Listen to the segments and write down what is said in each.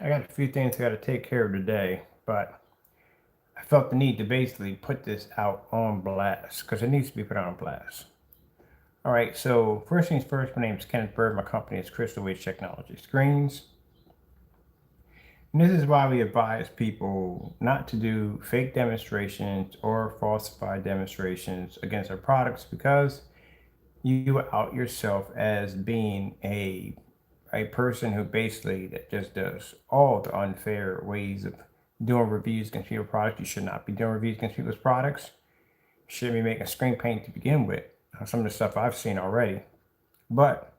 I got a few things I got to take care of today, but I felt the need to basically put this out on blast because it needs to be put on blast. All right, so first things first, my name is Kenneth Bird. My company is Crystal Wave Technology Screens. And this is why we advise people not to do fake demonstrations or falsified demonstrations against our products, because you out yourself as being a person who basically that just does all the unfair ways of doing reviews against people's products. You should not be doing reviews against people's products. You shouldn't be making screen paint to begin with. Some of the stuff I've seen already. But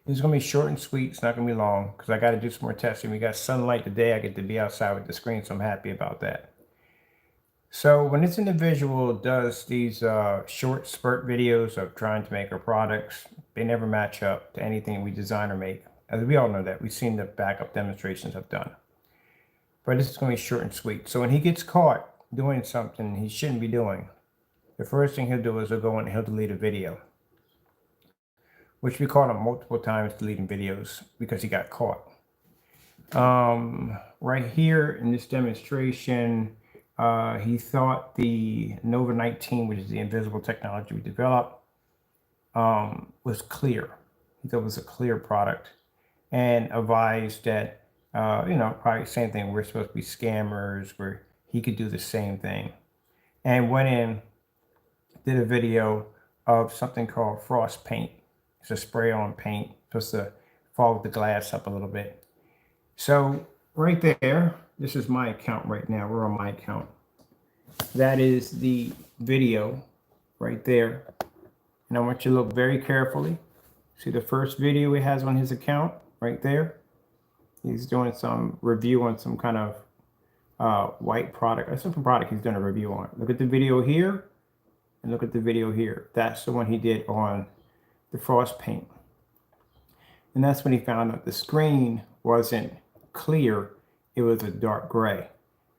it's going to be short and sweet. It's not going to be long because I got to do some more testing. We got sunlight today. I get to be outside with the screen, so I'm happy about that. So when this individual does these short spurt videos of trying to make our products, they never match up to anything we design or make. As we all know that. We've seen the backup demonstrations I've done. But this is going to be short and sweet. So when he gets caught doing something he shouldn't be doing, the first thing he'll do is he'll go in and he'll delete a video, which we caught him multiple times deleting videos because he got caught. Right here in this demonstration, he thought the Nova 19, which is the invisible technology we developed, was clear. He thought it was a clear product and advised that, probably the same thing. We're supposed to be scammers, where he could do the same thing. And went in, did a video of something called frost paint. It's a spray on paint, supposed to fog the glass up a little bit. So right there, this is my account right now. We're on my account. That is the video right there. And I want you to look very carefully. See the first video he has on his account right there? He's doing some review on some kind of white product, a simple product he's done a review on. Look at the video here and look at the video here. That's the one he did on the frost paint. And that's when he found out the screen wasn't clear, it was a dark gray.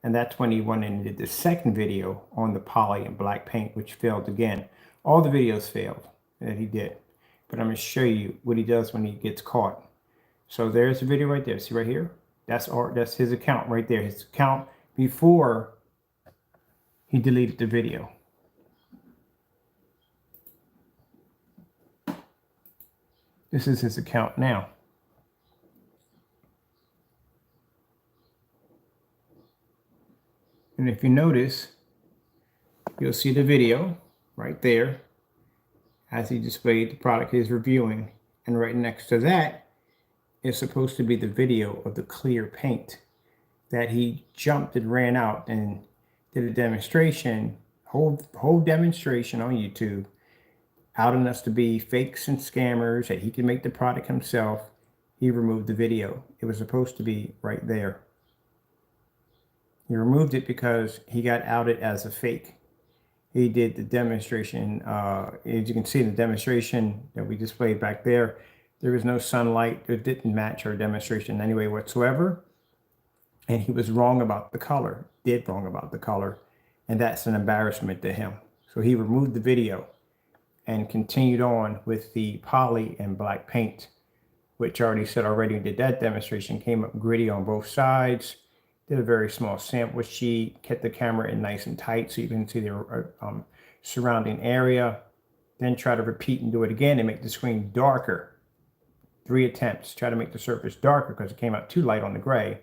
And that's when he went in and did the second video on the poly and black paint, which failed again. All the videos failed that he did. But I'm going to show you what he does when he gets caught. So there's the video right there. See right here? That's his account right there. His account before he deleted the video. This is his account now. And if you notice, you'll see the video right there as he displayed the product he's reviewing. And right next to that is supposed to be the video of the clear paint that he jumped and ran out and did a demonstration, whole demonstration on YouTube, outing us to be fakes and scammers, that he can make the product himself. He removed the video. It was supposed to be right there. He removed it because he got outed as a fake. He did the demonstration. As you can see in the demonstration that we displayed back there, there was no sunlight. It didn't match our demonstration in any way whatsoever. And he was wrong about the color, did wrong about the color. And that's an embarrassment to him. So he removed the video and continued on with the poly and black paint, which I already said already did that demonstration, came up gritty on both sides, did a very small sample sheet, kept the camera in nice and tight so you can see the surrounding area, then try to repeat and do it again and make the screen darker. 3 attempts, try to make the surface darker because it came out too light on the gray.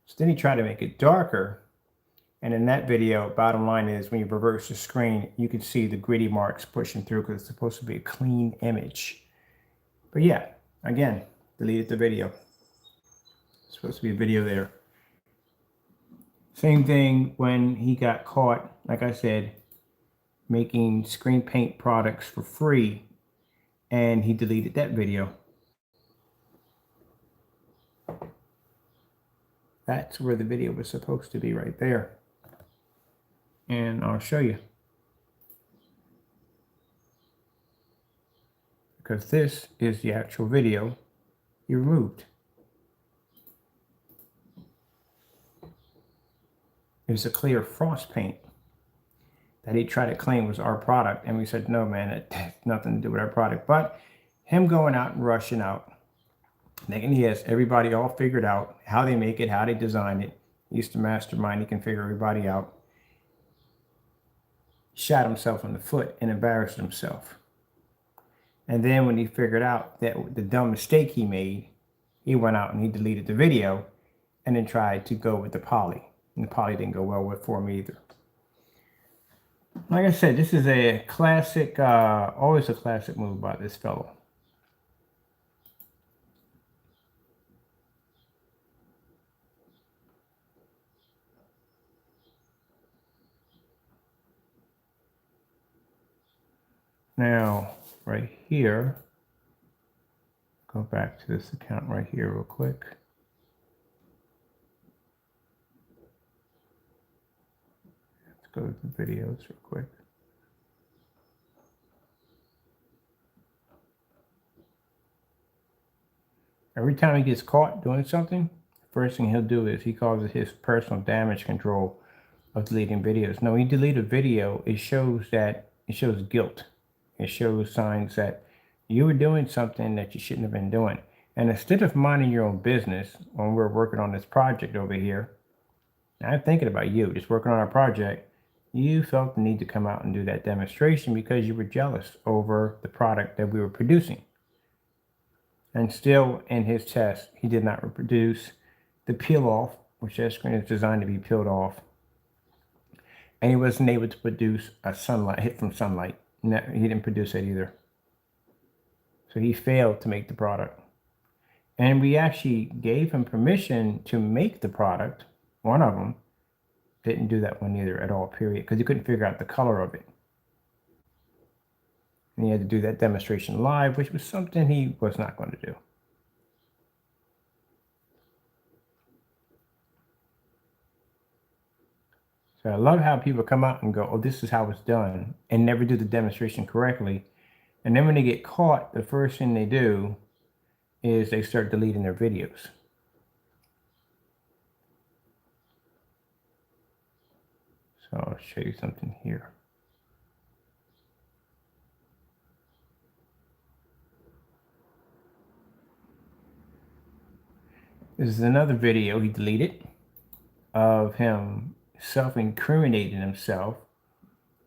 So then he tried to make it darker. And in that video, bottom line is when you reverse the screen, you can see the gritty marks pushing through because it's supposed to be a clean image. But yeah, again, deleted the video. It's supposed to be a video there. Same thing when he got caught, like I said, making screen paint products for free, and he deleted that video. That's where the video was supposed to be, right there. And I'll show you. Because this is the actual video he removed. It's a clear frost paint that he tried to claim was our product. And we said, no, man, it has nothing to do with our product. But him going out and rushing out, And he has everybody all figured out, how they make it, how they design it. He's the mastermind. He can figure everybody out. Shot himself in the foot and embarrassed himself. And then when he figured out that the dumb mistake he made, he went out and he deleted the video and then tried to go with the poly. And the poly didn't go well for him either. Like I said, this is a classic, always a classic move by this fellow. Now, right here, go back to this account right here real quick. Let's go to the videos real quick. Every time he gets caught doing something, first thing he'll do is he calls it his personal damage control of deleting videos. No, when you delete a video, it shows guilt. It shows signs that you were doing something that you shouldn't have been doing. And instead of minding your own business when we're working on this project over here, I'm thinking about you, just working on our project, you felt the need to come out and do that demonstration because you were jealous over the product that we were producing. And still in his test, he did not reproduce the peel off, which that screen is designed to be peeled off. And he wasn't able to produce a hit from sunlight. No, he didn't produce it either. So he failed to make the product. And we actually gave him permission to make the product. One of them didn't do that one either at all, period, because he couldn't figure out the color of it. And he had to do that demonstration live, which was something he was not going to do. So I love how people come out and go, oh, this is how it's done, and never do the demonstration correctly. And then when they get caught, the first thing they do is they start deleting their videos. So I'll show you something here. This is another video he deleted of him self-incriminating himself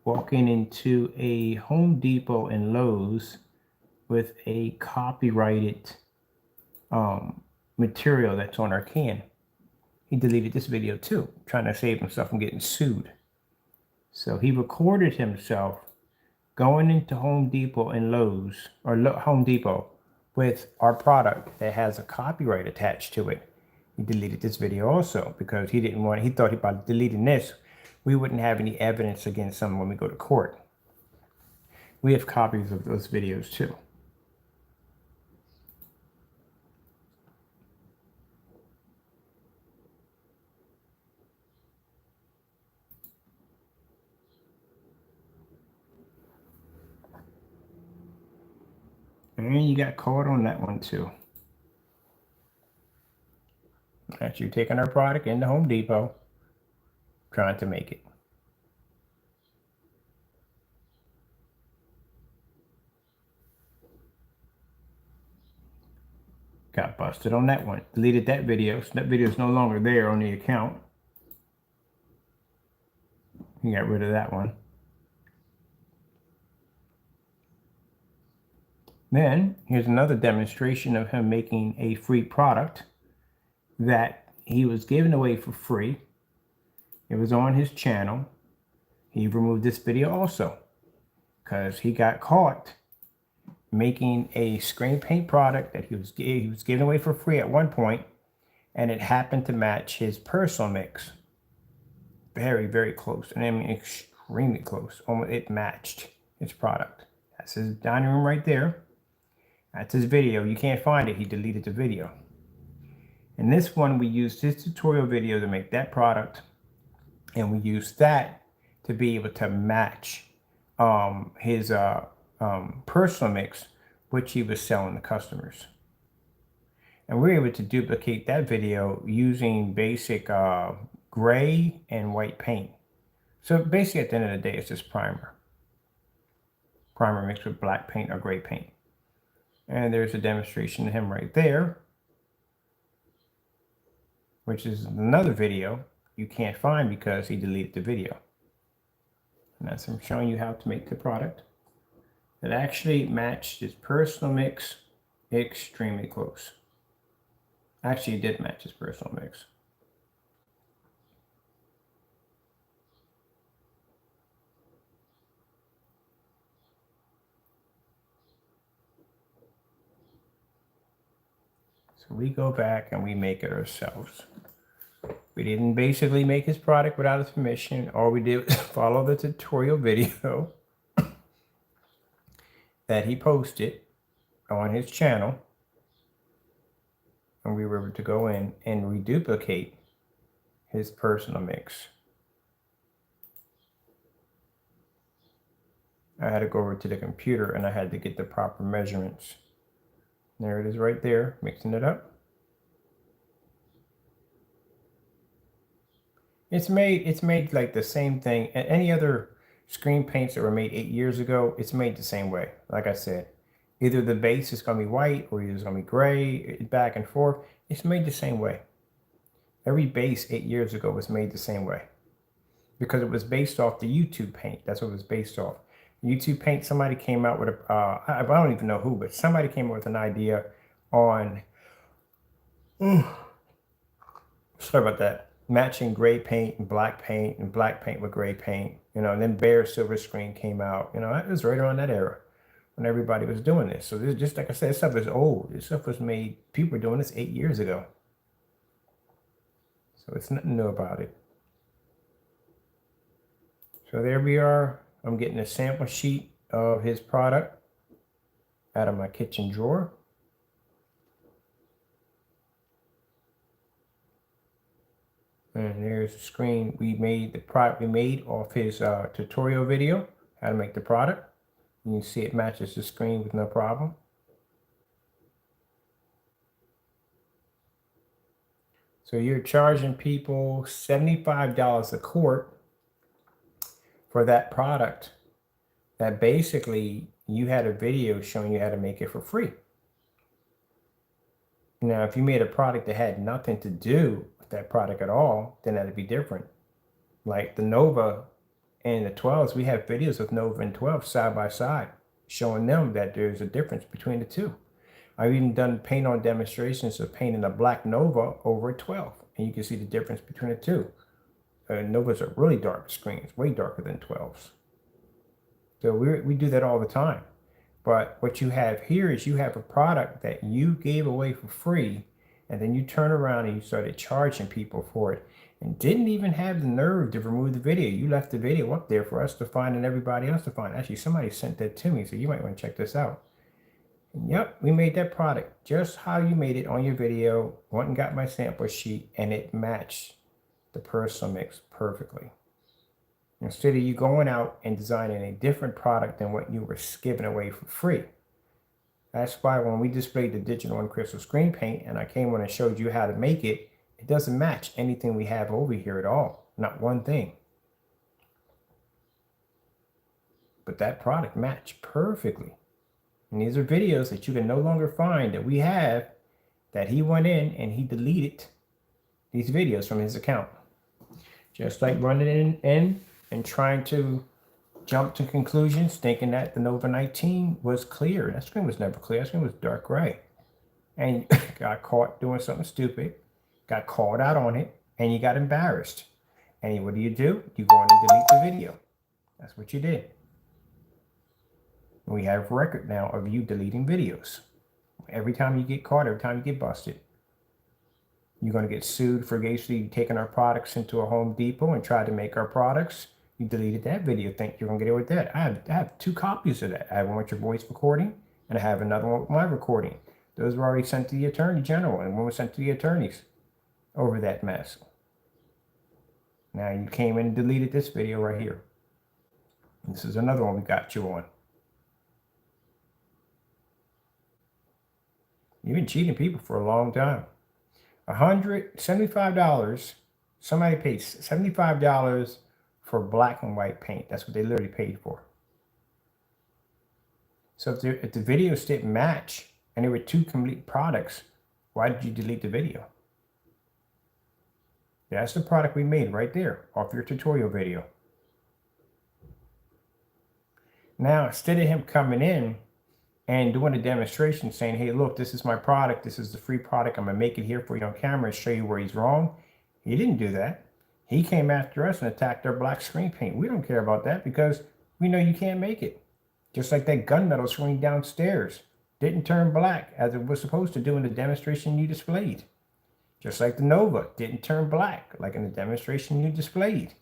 walking into a Home Depot and Lowe's with a copyrighted material that's on our can. He deleted this video too, trying to save himself from getting sued. So he recorded himself going into Home Depot and Lowe's, or Home Depot, with our product that has a copyright attached to it. He deleted this video also because he thought by deleting this, we wouldn't have any evidence against someone when we go to court. We have copies of those videos too. And you got caught on that one too. That's you taking our product into Home Depot, trying to make it. Got busted on that one. Deleted that video, so that video is no longer there on the account. He got rid of that one. Then here's another demonstration of him making a free product that he was giving away for free. It was on his channel. He removed this video also because he got caught making a screen paint product that he was giving away for free at one point, and it happened to match his personal mix. Very, very close. And I mean extremely close. Almost, it matched his product. That's his dining room right there. That's his video. You can't find it. He deleted the video. In this one, we used his tutorial video to make that product, and we used that to be able to match his personal mix, which he was selling to customers. And we were able to duplicate that video using basic gray and white paint. So basically at the end of the day, it's just primer. Primer mixed with black paint or gray paint. And there's a demonstration of him right there which is another video you can't find because he deleted the video. And that's I'm showing you how to make the product that actually matched his personal mix extremely close. Actually, it did match his personal mix. So we go back and we make it ourselves. We didn't basically make his product without his permission. All we did was follow the tutorial video that he posted on his channel. And we were able to go in and reduplicate his personal mix. I had to go over to the computer and I had to get the proper measurements. There it is right there, mixing it up. It's made like the same thing. Any other screen paints that were made 8 years ago, it's made the same way. Like I said, either the base is going to be white or it's going to be gray, back and forth. It's made the same way. Every base 8 years ago was made the same way because it was based off the YouTube paint. That's what it was based off. YouTube paint, somebody came out with a, I don't even know who, but somebody came up with an idea on, sorry about that, matching gray paint and black paint with gray paint, you know, and then bare silver screen came out. You know, it was right around that era when everybody was doing this. So this, just like I said, this stuff is old. This stuff was made, people were doing this 8 years ago. So it's nothing new about it. So there we are. I'm getting a sample sheet of his product out of my kitchen drawer. And there's the screen we made, the product we made off his tutorial video, how to make the product. You can see it matches the screen with no problem. So you're charging people $75 a quart for that product that basically you had a video showing you how to make it for free. Now, if you made a product that had nothing to do with that product at all, then that'd be different. Like the Nova and the 12s, we have videos of Nova and 12 side by side, showing them that there's a difference between the two. I've even done paint on demonstrations of painting a black Nova over a 12, and you can see the difference between the two. Novas are really dark screens, way darker than 12s. So we do that all the time. But what you have here is you have a product that you gave away for free, and then you turn around and you started charging people for it and didn't even have the nerve to remove the video. You left the video up there for us to find and everybody else to find. Actually, somebody sent that to me, so you might want to check this out. And yep, we made that product just how you made it on your video. Went and got my sample sheet, and it matched the personal mix perfectly. Instead of you going out and designing a different product than what you were giving away for free. That's why when we displayed the digital and crystal screen paint and I came on and showed you how to make it, it doesn't match anything we have over here at all. Not one thing. But that product matched perfectly. And these are videos that you can no longer find that we have, that he went in and he deleted these videos from his account. Just like running in and trying to jump to conclusions, thinking that the Nova 19 was clear. That screen was never clear. That screen was dark gray. And you got caught doing something stupid, got called out on it, and you got embarrassed. And what do? You go on and delete the video. That's what you did. We have a record now of you deleting videos. Every time you get caught, every time you get busted, you're going to get sued for basically taking our products into a Home Depot and tried to make our products. You deleted that video. Think you're going to get away with that. I have 2 copies of that. I have one with your voice recording, and I have another one with my recording. Those were already sent to the Attorney General, and one was sent to the attorneys over that mess. Now you came in and deleted this video right here. This is another one we got you on. You've been cheating people for a long time. $175. Somebody paid $75 for black and white paint. That's what they literally paid for. So if the videos didn't match and there were 2 complete products, why did you delete the video? That's the product we made right there off your tutorial video. Now, instead of him coming in and doing a demonstration saying, hey, look, this is my product. This is the free product. I'm going to make it here for you on camera and show you where he's wrong. He didn't do that. He came after us and attacked our black screen paint. We don't care about that because we know you can't make it. Just like that gunmetal screen downstairs didn't turn black as it was supposed to do in the demonstration you displayed. Just like the Nova didn't turn black like in the demonstration you displayed.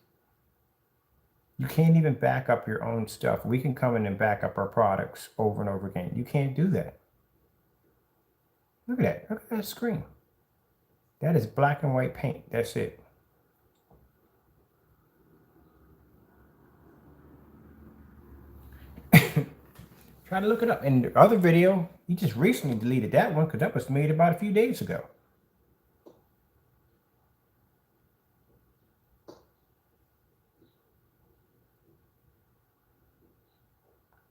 You can't even back up your own stuff. We can come in and back up our products over and over again. You can't do that. Look at that. Look at that screen. That is black and white paint. That's it. Try to look it up. In the other video, he just recently deleted that one because that was made about a few days ago.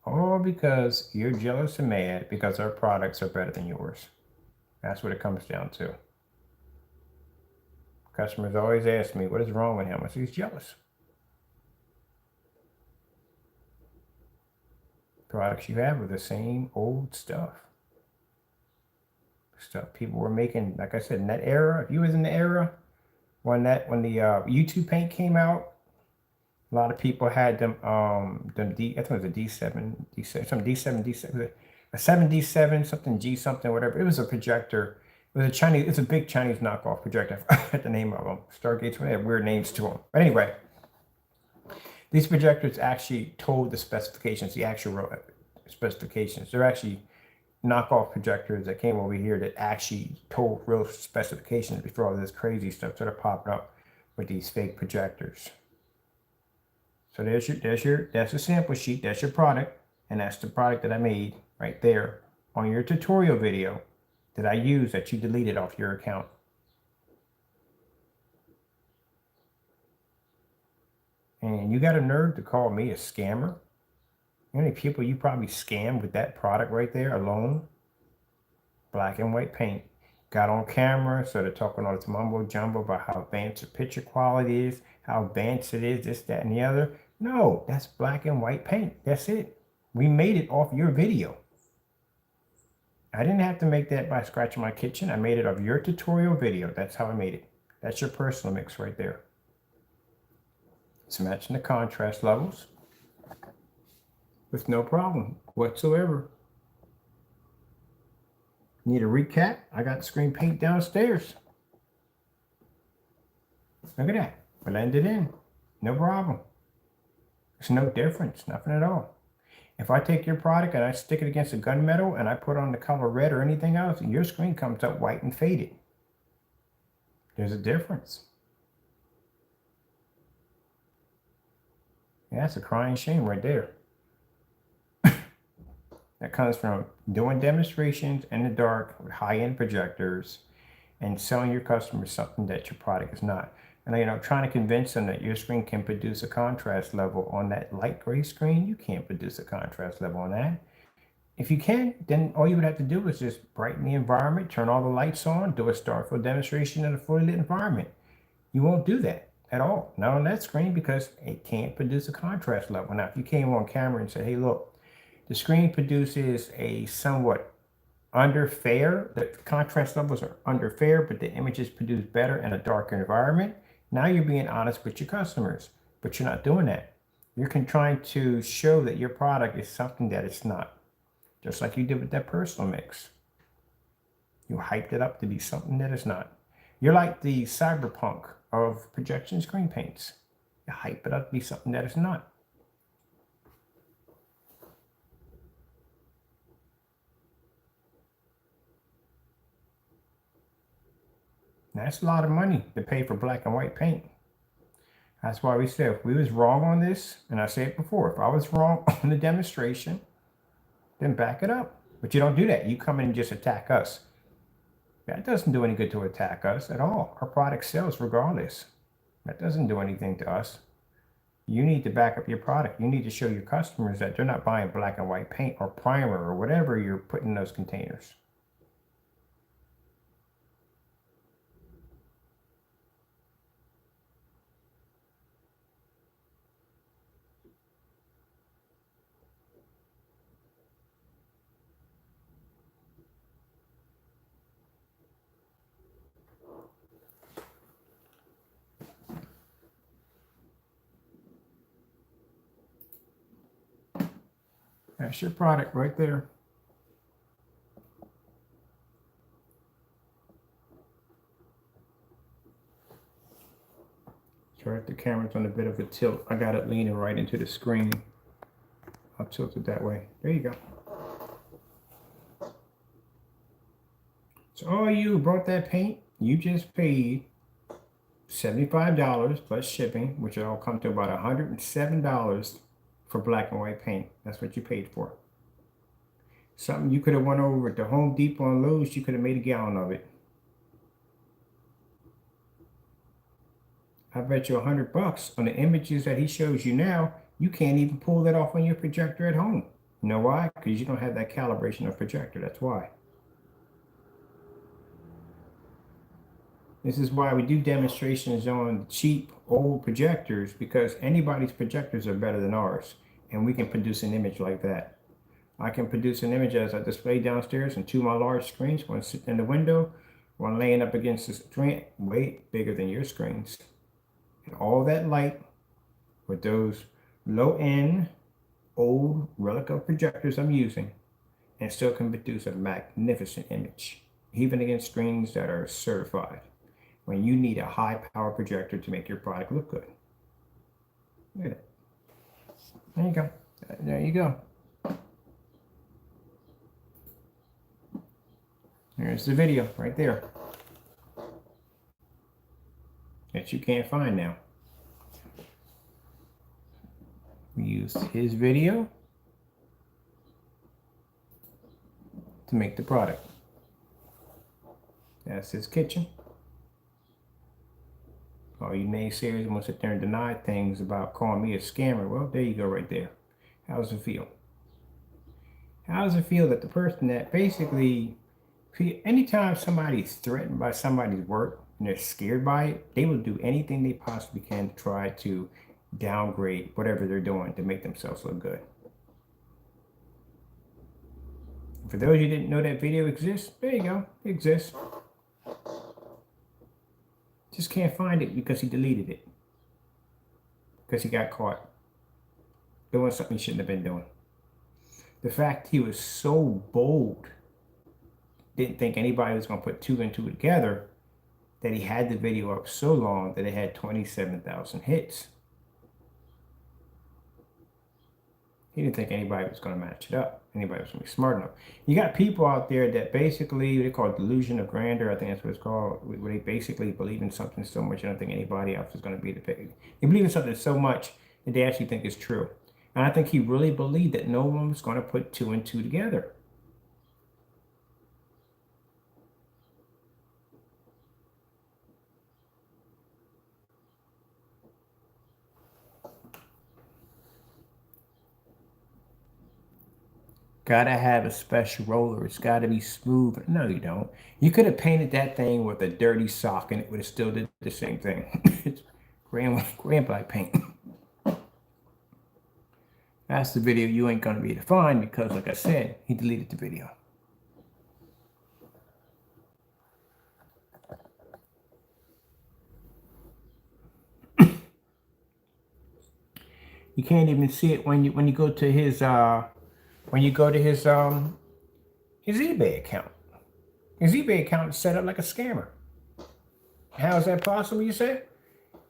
All because you're jealous and mad because our products are better than yours. That's what it comes down to. Customers always ask me, what is wrong with him? I say, he's jealous. Products you have are the same old stuff. Stuff people were making, like I said, in that era. If you was in the era when the YouTube paint came out, a lot of people had them. I think it was a D7, a 7D7, something G something, whatever. It was a projector. It was a Chinese. It's a big Chinese knockoff projector. I forget the name of them. Stargates. They have weird names to them. But anyway, these projectors actually told the specifications, the actual specifications. They're actually knockoff projectors that came over here that actually told real specifications before all this crazy stuff started popping up with these fake projectors. So that's a sample sheet. That's your product, and that's the product that I made right there on your tutorial video that I used that you deleted off your account. And you got a nerve to call me a scammer? How many people you probably scammed with that product right there alone? Black and white paint. Got on camera, so they're talking all this mumbo jumbo about how advanced the picture quality is, how advanced it is, this, that, and the other. No, that's black and white paint. That's it. We made it off your video. I didn't have to make that by scratching my kitchen. I made it off your tutorial video. That's how I made it. That's your personal mix right there. It's matching the contrast levels with no problem whatsoever. Need a recap? I got screen paint downstairs. Look at that. Blended in. No problem. There's no difference. Nothing at all. If I take your product and I stick it against a gunmetal and I put on the color red or anything else, your screen comes up white and faded. There's a difference. Yeah, that's a crying shame right there. That comes from doing demonstrations in the dark with high-end projectors and selling your customers something that your product is not. And trying to convince them that your screen can produce a contrast level on that light gray screen. You can't produce a contrast level on that. If you can, then all you would have to do is just brighten the environment, turn all the lights on, do a Starfield demonstration in a fully lit environment. You won't do that at all. Not on that screen because it can't produce a contrast level. Now, if you came on camera and said, hey, look, the screen produces a somewhat under fair, the contrast levels are under fair, but the images produce better in a darker environment. Now you're being honest with your customers, but you're not doing that. You're trying to show that your product is something that it's not. Just like you did with that personal mix. You hyped it up to be something that it's not. You're like the cyberpunk of projection screen paints. You hype it up to be something that it's not. That's a lot of money to pay for black and white paint. That's why we said if we was wrong on this, and I said it before, if I was wrong on the demonstration, then back it up. But you don't do that. You come in and just attack us. That doesn't do any good to attack us at all. Our product sells regardless. That doesn't do anything to us. You need to back up your product. You need to show your customers that they're not buying black and white paint or primer or whatever you're putting in those containers. That's your product right there. Sorry if the camera's on a bit of a tilt. I got it leaning right into the screen. I'll tilt it that way. There you go. So all you who bought that paint, you just paid $75 plus shipping, which will all come to about $107 for black and white paint. That's what you paid for. Something you could have went over at the Home Depot and Lowe's, you could have made a gallon of it. I bet you $100 on the images that he shows you now, you can't even pull that off on your projector at home. You know why? Because you don't have that calibration of projector. That's why. This is why we do demonstrations on cheap old projectors, because anybody's projectors are better than ours, and we can produce an image like that. I can produce an image as I display downstairs on two of my large screens, one sitting in the window, one laying up against the screen, way bigger than your screens. And all that light with those low-end, old replica projectors I'm using, and still can produce a magnificent image, even against screens that are certified, when you need a high-power projector to make your product look good. Look at it. There you go. There you go. There's the video right there that you can't find now. We used his video to make the product. That's his kitchen. All you naysayers want to sit there and deny things about calling me a scammer. Well, there you go right there. How does it feel? How does it feel that the person that basically, anytime somebody's threatened by somebody's work and they're scared by it, they will do anything they possibly can to try to downgrade whatever they're doing to make themselves look good. For those who didn't know that video exists, there you go. It exists. Just can't find it because he deleted it. Because he got caught doing something he shouldn't have been doing. The fact he was so bold, didn't think anybody was going to put two and two together, that he had the video up so long that it had 27,000 hits. He didn't think anybody was going to match it up. Anybody was going to be smart enough. You got people out there that basically, they call it delusion of grandeur. I think that's what it's called. Where they basically believe in something so much, I don't think anybody else is going to be the pick. They believe in something so much that they actually think it's true. And I think he really believed that no one was going to put two and two together. Gotta have a special roller. It's gotta be smooth. No, you don't. You could have painted that thing with a dirty sock and it would have still did the same thing. It's grand black paint. That's the video you ain't gonna be able to find because, like I said, he deleted the video. You can't even see it when you go to his his eBay account. His eBay account is set up like a scammer. How is that possible, you say?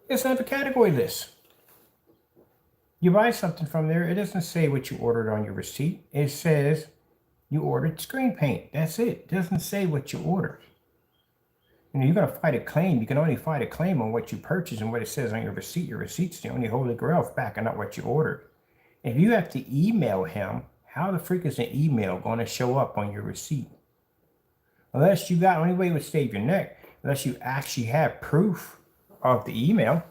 It's not a category list. You buy something from there, it doesn't say what you ordered on your receipt. It says you ordered screen paint. That's it. It doesn't say what you ordered. You know, you're going to fight a claim. You can only fight a claim on what you purchased and what it says on your receipt. Your receipt's the only holy grail of backing up what you ordered. If you have to email him, how the freak is an email going to show up on your receipt? Unless you got, only way it would save your neck, unless you actually have proof of the email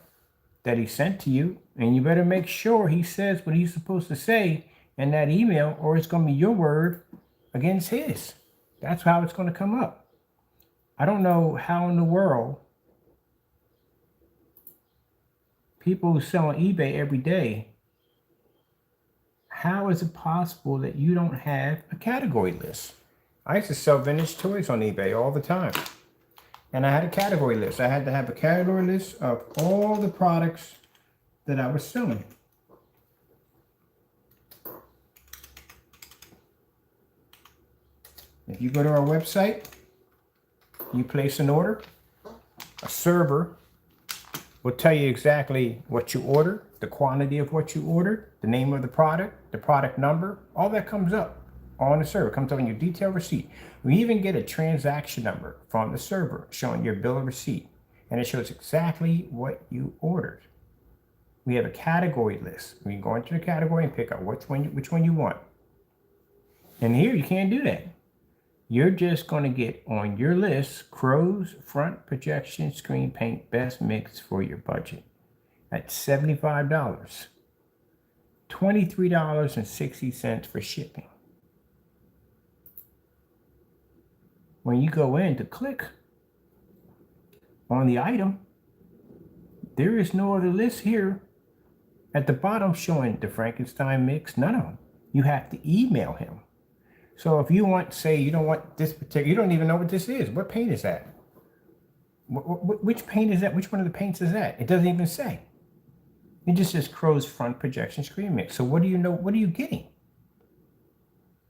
that he sent to you. And you better make sure he says what he's supposed to say in that email, or it's going to be your word against his. That's how it's going to come up. I don't know how in the world people who sell on eBay every day, how is it possible that you don't have a category list? I used to sell vintage toys on eBay all the time. And I had a category list. I had to have a category list of all the products that I was selling. If you go to our website, you place an order, a server will tell you exactly what you ordered, the quantity of what you ordered, the name of the product number, all that comes up on the server. It comes up in your detailed receipt. We even get a transaction number from the server showing your bill of receipt, and it shows exactly what you ordered. We have a category list. We can go into the category and pick out which one you want. And here you can't do that. You're just going to get on your list CROW's front projection screen paint best mix for your budget at $75. $23.60 for shipping. When you go in to click on the item, there is no other list here at the bottom showing the Frankenstein mix. None of them. You have to email him. So if you want, say you don't want this particular, you don't even know what this is. What paint is that? Which paint is that? Which one of the paints is that? It doesn't even say. It just says CROW's front projection screen mix. So what do you know? What are you getting?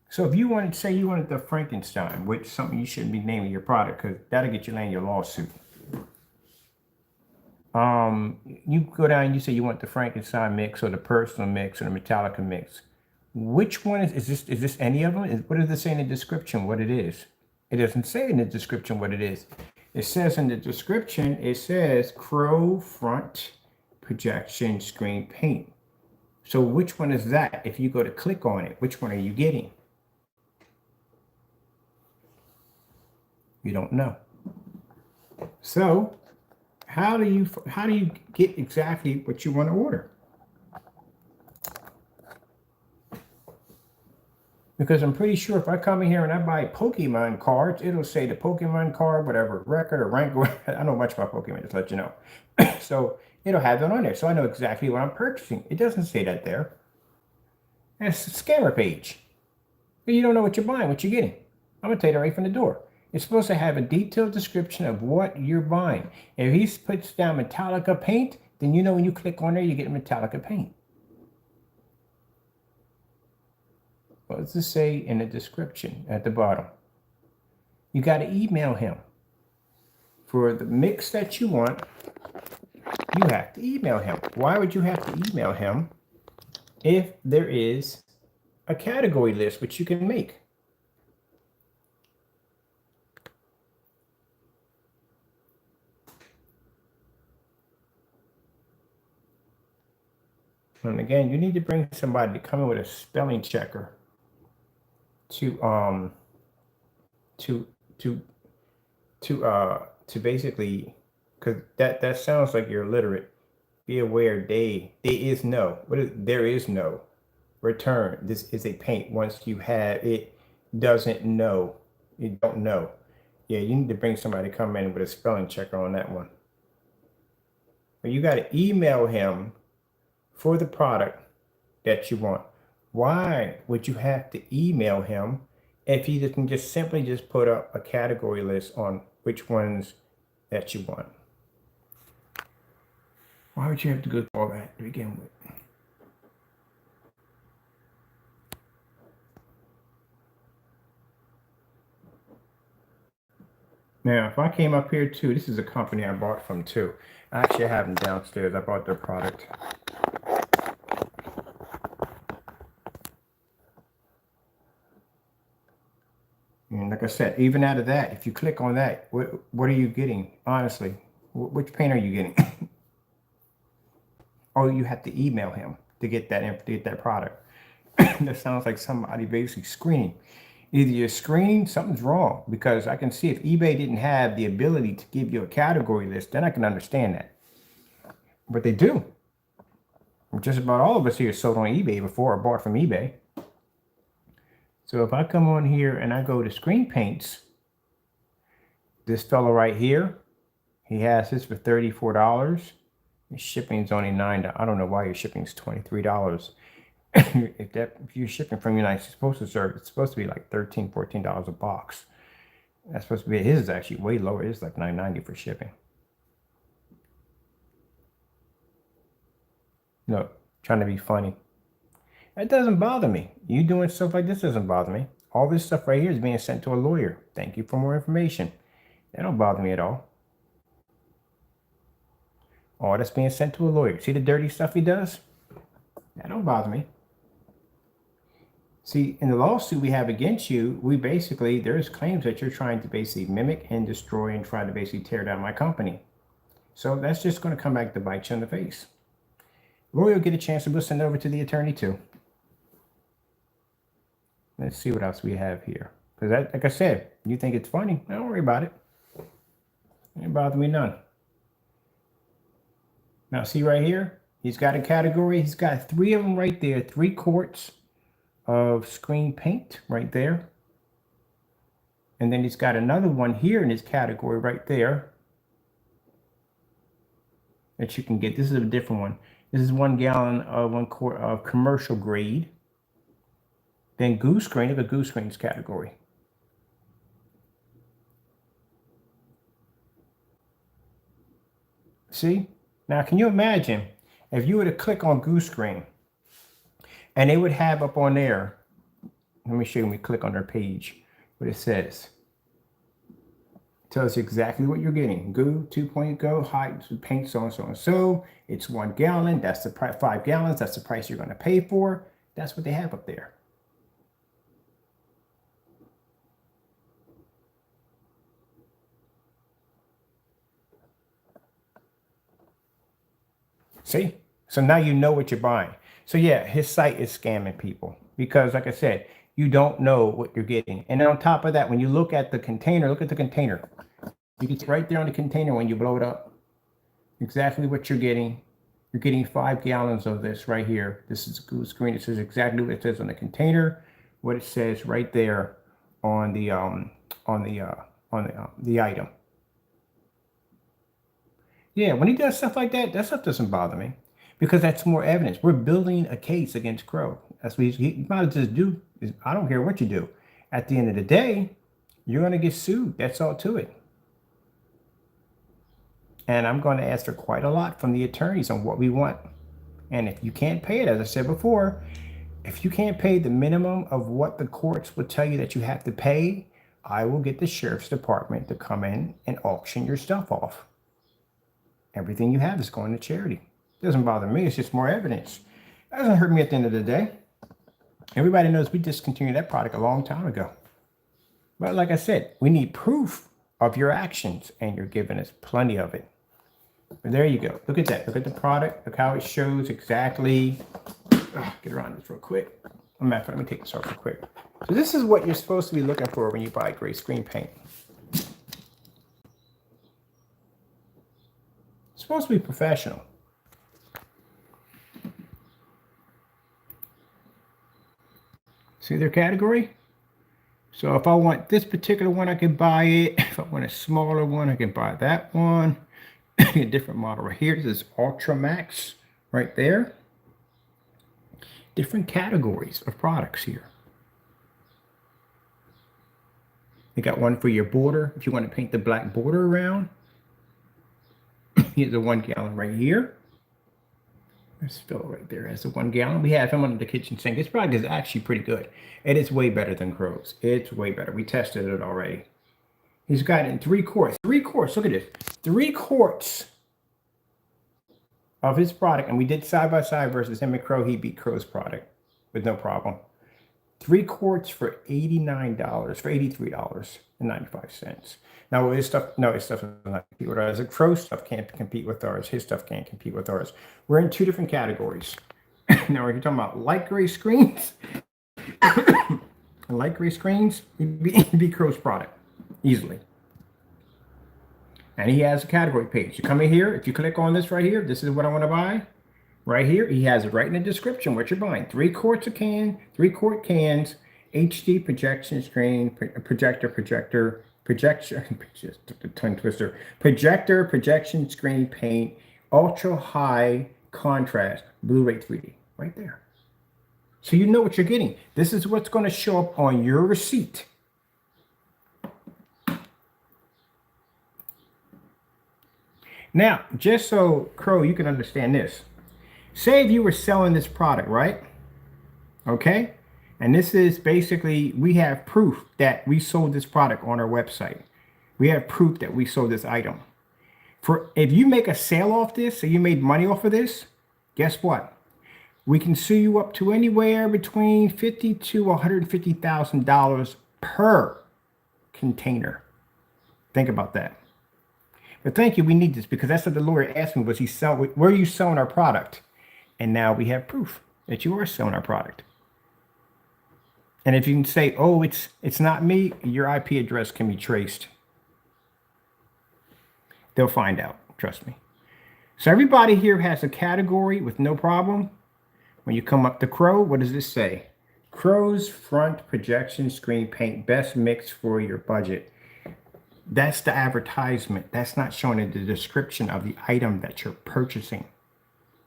So if you wanted, say you wanted the Frankenstein, which is something you shouldn't be naming your product because that'll get you land your lawsuit. You go down and you say you want the Frankenstein mix or the personal mix or the Metallica mix. Which one is this any of them? What does it say in the description what it is? It doesn't say in the description what it is. It says in the description, it says CROW front projection screen paint. So which one is that? If you go to click on it, which one are you getting? You don't know. So how do you get exactly what you want to order? Because I'm pretty sure if I come in here and I buy Pokemon cards, it'll say the Pokemon card, whatever, record or rank. I don't know much about Pokemon, just let you know. So it'll have that on there. So I know exactly what I'm purchasing. It doesn't say that there. And it's a scammer page. But you don't know what you're buying, what you're getting. I'm going to tell you that right from the door. It's supposed to have a detailed description of what you're buying. If he puts down Metallica paint, then you know when you click on there, you get Metallica paint. What does it say in the description at the bottom? You got to email him. For the mix that you want, you have to email him. Why would you have to email him if there is a category list which you can make? And again, you need to bring somebody to come in with a spelling checker to basically, because that sounds like you're illiterate. Be aware, there is no return. This is a paint. Once you have it, doesn't know. You don't know. Yeah, you need to bring somebody to come in with a spelling checker on that one. But you got to email him for the product that you want. Why would you have to email him if he can just simply put up a category list on which ones that you want? Why would you have to go through all that to begin with? Now, if I came up here too, this is a company I bought from too. I actually have them downstairs. I bought their product. And like I said, even out of that, if you click on that, what are you getting? Honestly, which paint are you getting? Oh, you have to email him to get that product. That sounds like somebody basically screening. Either you're screening, something's wrong, because I can see if eBay didn't have the ability to give you a category list, then I can understand that. But they do. Just about all of us here sold on eBay before or bought from eBay. So if I come on here and I go to screen paints, this fellow right here, he has this for $34. His shipping's only $9. I don't know why your shipping's $23. If you're shipping from the United States Postal Service, it's supposed to be like $13, $14 a box. That's supposed to be, his is actually way lower. It's like $9.90 for shipping. No, trying to be funny. That doesn't bother me. You doing stuff like this doesn't bother me. All this stuff right here is being sent to a lawyer. Thank you for more information. That don't bother me at all. All that's being sent to a lawyer. See the dirty stuff he does? That don't bother me. See, in the lawsuit we have against you, there's claims that you're trying to basically mimic and destroy and try to basically tear down my company. So that's just going to come back to bite you in the face. Lawyer will get a chance to send it over to the attorney too. Let's see what else we have here. Because like I said, you think it's funny, don't worry about it. It ain't bother me none. Now see right here, he's got a category. He's got 3 of them right there, 3 quarts of screen paint right there. And then he's got another one here in his category right there that you can get. This is a different one. This is 1 gallon of 1 quart of commercial grade. Then goose grain, look at goose grain's category. See? Now, can you imagine if you were to click on goose grain and they would have up on there, let me show you when we click on their page, what it says. It tells you exactly what you're getting. Goo, 2.0, high paint, so and so and so. It's 1 gallon. That's the price, 5 gallons. That's the price you're going to pay for. That's what they have up there. See? So now you know what you're buying. So yeah, his site is scamming people because, like I said, you don't know what you're getting. And then on top of that, when you look at the container, look at the container. You can see right there on the container when you blow it up exactly what you're getting. You're getting 5 gallons of this right here. This is goose green. It says exactly what it says on the container, what it says right there on the item. Yeah, when he does stuff like that, that stuff doesn't bother me because that's more evidence. We're building a case against Crow. That's what he might just do. I don't care what you do. At the end of the day, you're going to get sued. That's all to it. And I'm going to ask for quite a lot from the attorneys on what we want. And if you can't pay it, as I said before, if you can't pay the minimum of what the courts will tell you that you have to pay, I will get the sheriff's department to come in and auction your stuff off. Everything you have is going to charity. It doesn't bother me. It's just more evidence. That doesn't hurt me at the end of the day. Everybody knows we discontinued that product a long time ago. But like I said, we need proof of your actions, and you're giving us plenty of it. But there you go. Look at that. Look at the product. Look how it shows exactly. Get around this real quick. Matter of fact, let me take this off real quick. So this is what you're supposed to be looking for when you buy gray screen paint. It's supposed to be professional. See their category? So if I want this particular one, I can buy it. If I want a smaller one, I can buy that one. A different model right here. This is Ultra Max right there. Different categories of products here. You got one for your border. If you want to paint the black border around. Here's a 1 gallon right here. There's Phil right there as a 1 gallon. We have him under the kitchen sink. This product is actually pretty good. It is way better than Crow's. It's way better. We tested it already. He's got it in 3 quarts. 3 quarts. Look at this. 3 quarts of his product. And we did side by side versus him and Crow. He beat Crow's product with no problem. 3 quarts for $89, for $83.95. Now his stuff, no, his stuff does not compete with ours. The Crow stuff can't compete with ours. His stuff can't compete with ours. We're in 2 different categories. Now, if you're talking about light gray screens, light gray screens, he'd be Crow's product easily. And he has a category page. You come in here, if you click on this right here, this is what I want to buy. Right here, he has it right in the description what you're buying. 3 quarts of can, 3 quart cans, HD projection screen, projector, tongue twister, projector, projection screen paint, ultra high contrast, Blu-ray 3D, right there. So you know what you're getting. This is what's going to show up on your receipt. Now, just so Crow, you can understand this. Say if you were selling this product, right? Okay? And this is basically, we have proof that we sold this product on our website. We have proof that we sold this item. If you make a sale off this, so you made money off of this, guess what? We can sue you up to anywhere between $50,000 to $150,000 per container. Think about that. But thank you, we need this because that's what the lawyer asked me, where are you selling our product? And now we have proof that you are selling our product. And if you can say, oh, it's not me, your IP address can be traced. They'll find out, trust me. So everybody here has a category with no problem. When you come up to CROW, what does this say? CROW's front projection screen paint, best mix for your budget. That's the advertisement. That's not showing in the description of the item that you're purchasing.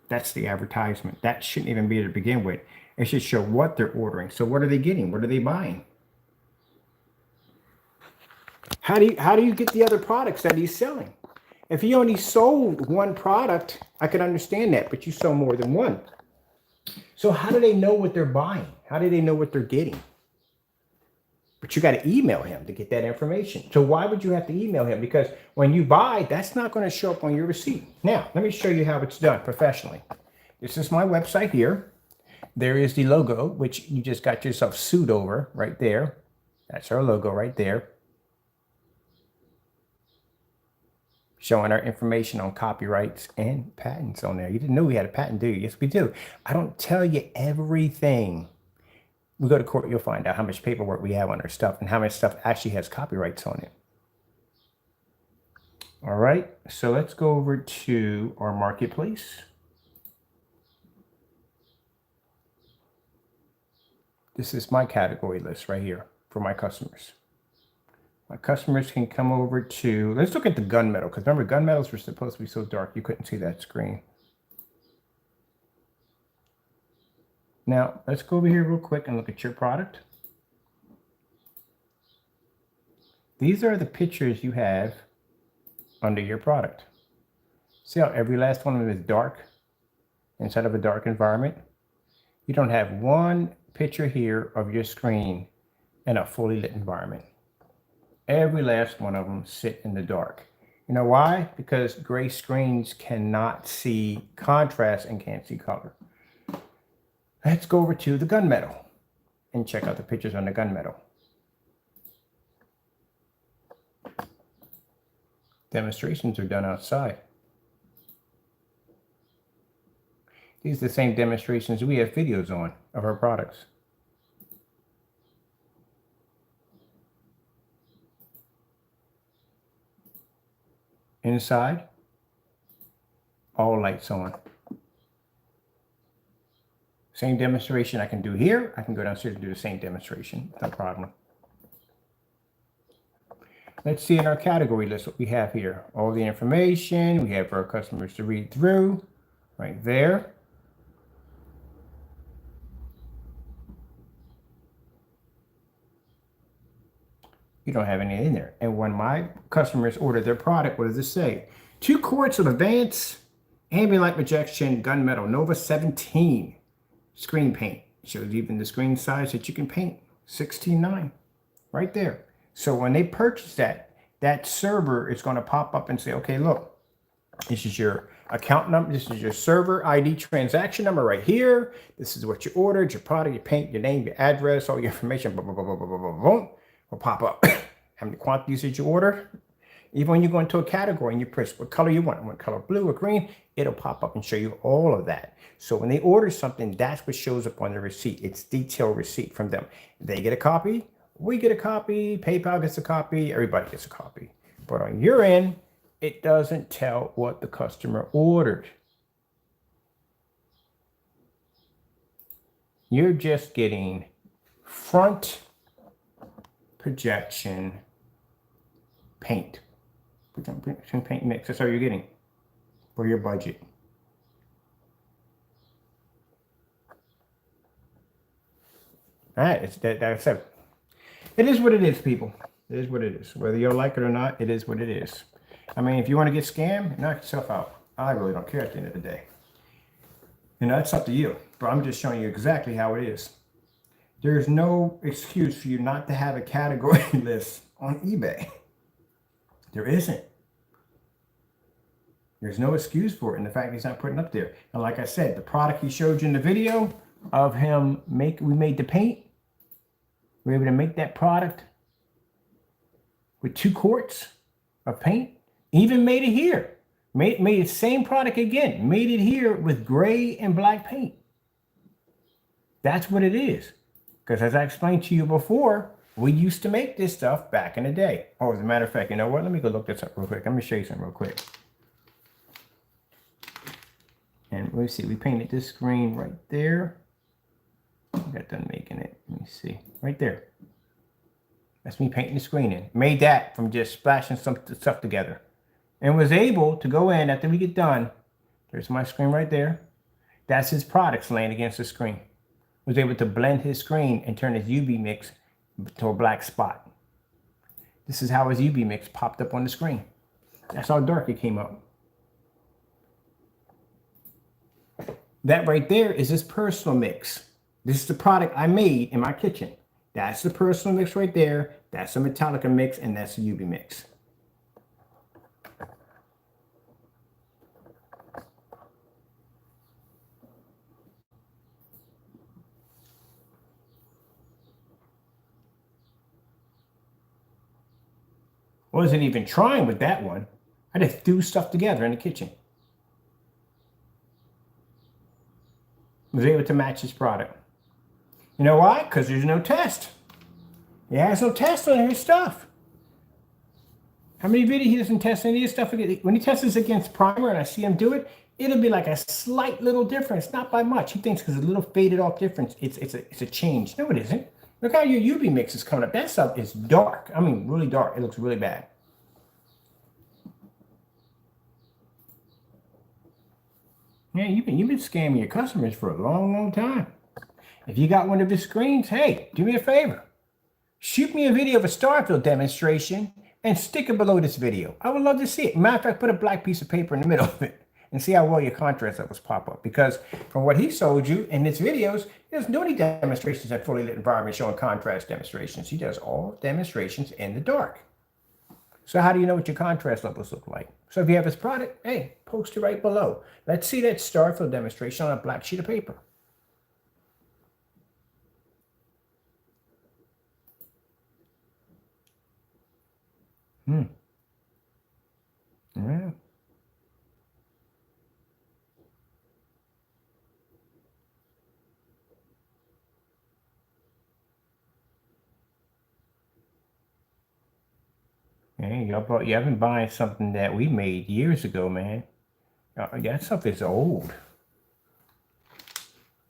That's the advertisement. That shouldn't even be to begin with. It should show what they're ordering. So what are they getting? What are they buying? How do you get the other products that he's selling? If he only sold one product, I could understand that, but you sold more than one. So how do they know what they're buying? How do they know what they're getting? But you got to email him to get that information. So why would you have to email him? Because when you buy, that's not going to show up on your receipt. Now, let me show you how it's done professionally. This is my website here. There is the logo, which you just got yourself sued over right there. That's our logo right there. Showing our information on copyrights and patents on there. You didn't know we had a patent, do you? Yes, we do. I don't tell you everything. We go to court, you'll find out how much paperwork we have on our stuff and how much stuff actually has copyrights on it. All right, so let's go over to our marketplace. This is my category list right here for my customers. My customers can come over to, let's look at the gunmetal, because remember, gunmetals were supposed to be so dark you couldn't see that screen. Now, let's go over here real quick and look at your product. These are the pictures you have under your product. See how every last one of them is dark inside of a dark environment? You don't have one picture here of your screen in a fully lit environment. Every last one of them sit in the dark. You know why? Because gray screens cannot see contrast and can't see color. Let's go over to the gunmetal and check out the pictures on the gunmetal. Demonstrations are done outside. These are the same demonstrations we have videos on of our products. Inside, all lights on. Same demonstration I can do here. I can go downstairs and do the same demonstration. No problem. Let's see in our category list what we have here. All the information we have for our customers to read through right there. You don't have any in there. And when my customers order their product, what does it say? 2 quarts of advanced ambient light projection gunmetal Nova 17 screen paint. Shows even the screen size that you can paint. 16:9 right there. So when they purchase that, that server is going to pop up and say, okay, look, this is your account number. This is your server ID transaction number right here. This is what you ordered, your product, your paint, your name, your address, all your information, blah, blah, blah, blah, blah, blah, blah, blah, will pop up. How many quantities did you order? Even when you go into a category and you press what color you want, what color, blue or green, it'll pop up and show you all of that. So when they order something, that's what shows up on the receipt. It's detailed receipt from them. They get a copy, we get a copy, PayPal gets a copy, everybody gets a copy. But on your end, it doesn't tell what the customer ordered. You're just getting front projection paint. Paint mix. That's all you're getting for your budget. All right, that's it. It is what it is, people. It is what it is. Whether you like it or not, it is what it is. I mean, if you want to get scammed, knock yourself out. I really don't care at the end of the day. You know, it's up to you. But I'm just showing you exactly how it is. There's no excuse for you not to have a category list on eBay. There isn't. There's no excuse for it. And the fact he's not putting up there. And like I said, the product he showed you in the video of him we made the paint. We were able to make that product with 2 quarts of paint. Even made it here. Made the same product again. Made it here with gray and black paint. That's what it is. Because as I explained to you before, we used to make this stuff back in the day. Oh, as a matter of fact, you know what? Let me go look this up real quick. Let me show you something real quick. And let me see. We painted this screen right there. I got done making it. Let me see. Right there. That's me painting the screen in. Made that from just splashing some stuff together. And was able to go in after we get done. There's my screen right there. That's his products laying against the screen. Was able to blend his screen and turn his UV mix to a black spot. This is how his UV mix popped up on the screen. That's how dark it came up. That right there is his personal mix. This is the product I made in my kitchen. That's the personal mix right there. That's the Metallica mix, and that's the UV mix. Wasn't even trying with that one. I just threw stuff together in the kitchen. Was able to match his product. You know why? Because there's no test. He has no test on his stuff. How many videos he doesn't test any of his stuff? When he tests this against primer and I see him do it, it'll be like a slight little difference, not by much. He thinks because a little faded off difference, it's a change. No, it isn't. Look how your UV mix is coming up. That stuff is dark. I mean, really dark. It looks really bad. Yeah, you've been scamming your customers for a long, long time. If you got one of his screens, hey, do me a favor. Shoot me a video of a Starfield demonstration and stick it below this video. I would love to see it. Matter of fact, put a black piece of paper in the middle of it and see how well your contrast levels pop up. Because from what he sold you in his videos, he doesn't do any demonstrations at fully lit environment showing contrast demonstrations. He does all demonstrations in the dark. So how do you know what your contrast levels look like? So if you have his product, hey, post it right below. Let's see that Starfield demonstration on a black sheet of paper. Yeah. Hey, you haven't buying something that we made years ago, man. That stuff is old.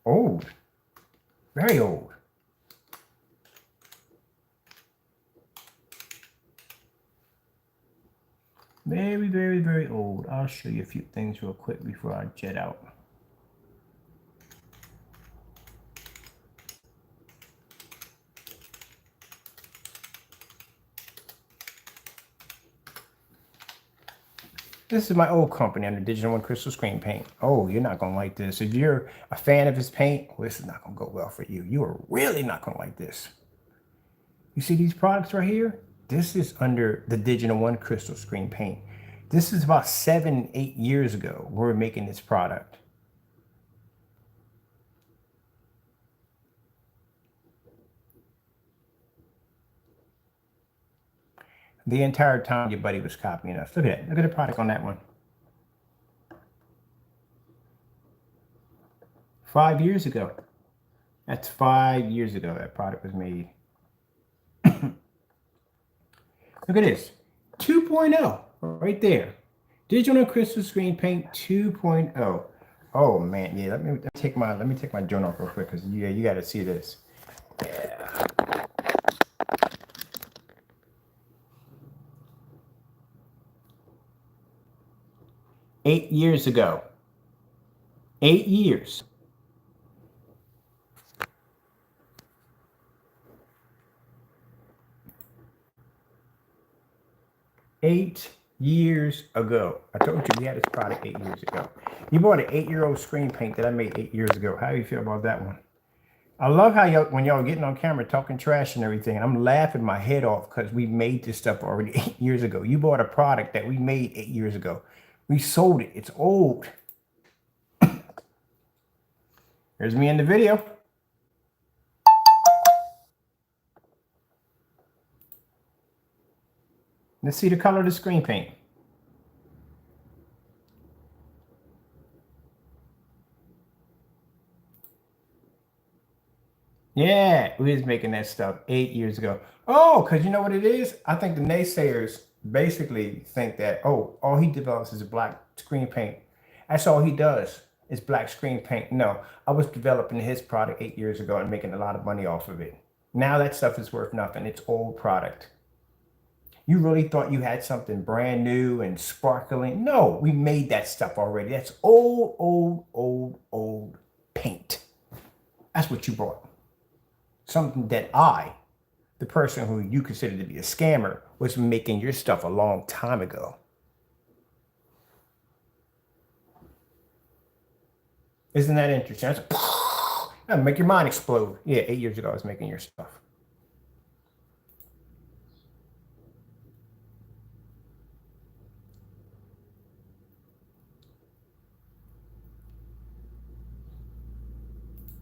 Old. Very old. Very, very, very old. I'll show you a few things real quick before I jet out. This is my old company under Digital One Crystal Screen Paint. Oh, you're not going to like this. If you're a fan of his paint, well, this is not going to go well for you. You are really not going to like this. You see these products right here? This is under the Digital One Crystal Screen Paint. This is about 7, 8 years ago we were making this product. The entire time your buddy was copying us. Look at that. Look at the product on that one. 5 years ago. That's 5 years ago that product was made. Look at this. 2.0 right there. Digital Crystal Screen Paint 2.0. Oh man, yeah. Let me take my journal off real quick because you got to see this. Yeah. Eight years ago. 8 years. Eight years ago. I told you we had this product 8 years ago. You bought an 8-year-old screen paint that I made 8 years ago. How do you feel about that one? I love how y'all, when y'all getting on camera talking trash and everything, and I'm laughing my head off because we made this stuff already 8 years ago. You bought a product that we made 8 years ago. We sold it. It's old. Here's me in the video. Let's see the color of the screen paint. Yeah, we was making that stuff 8 years ago. Oh, because you know what it is? I think the naysayers basically think that, oh, all he develops is black screen paint. That's all he does is black screen paint. No, I was developing his product 8 years ago and making a lot of money off of it. Now that stuff is worth nothing. It's old product. You really thought you had something brand new and sparkling? No, we made that stuff already. That's old, old, old, old paint. That's what you bought. Something that I, the person who you consider to be a scammer, was making your stuff a long time ago. Isn't that interesting? That'll make your mind explode. Yeah, 8 years ago I was making your stuff.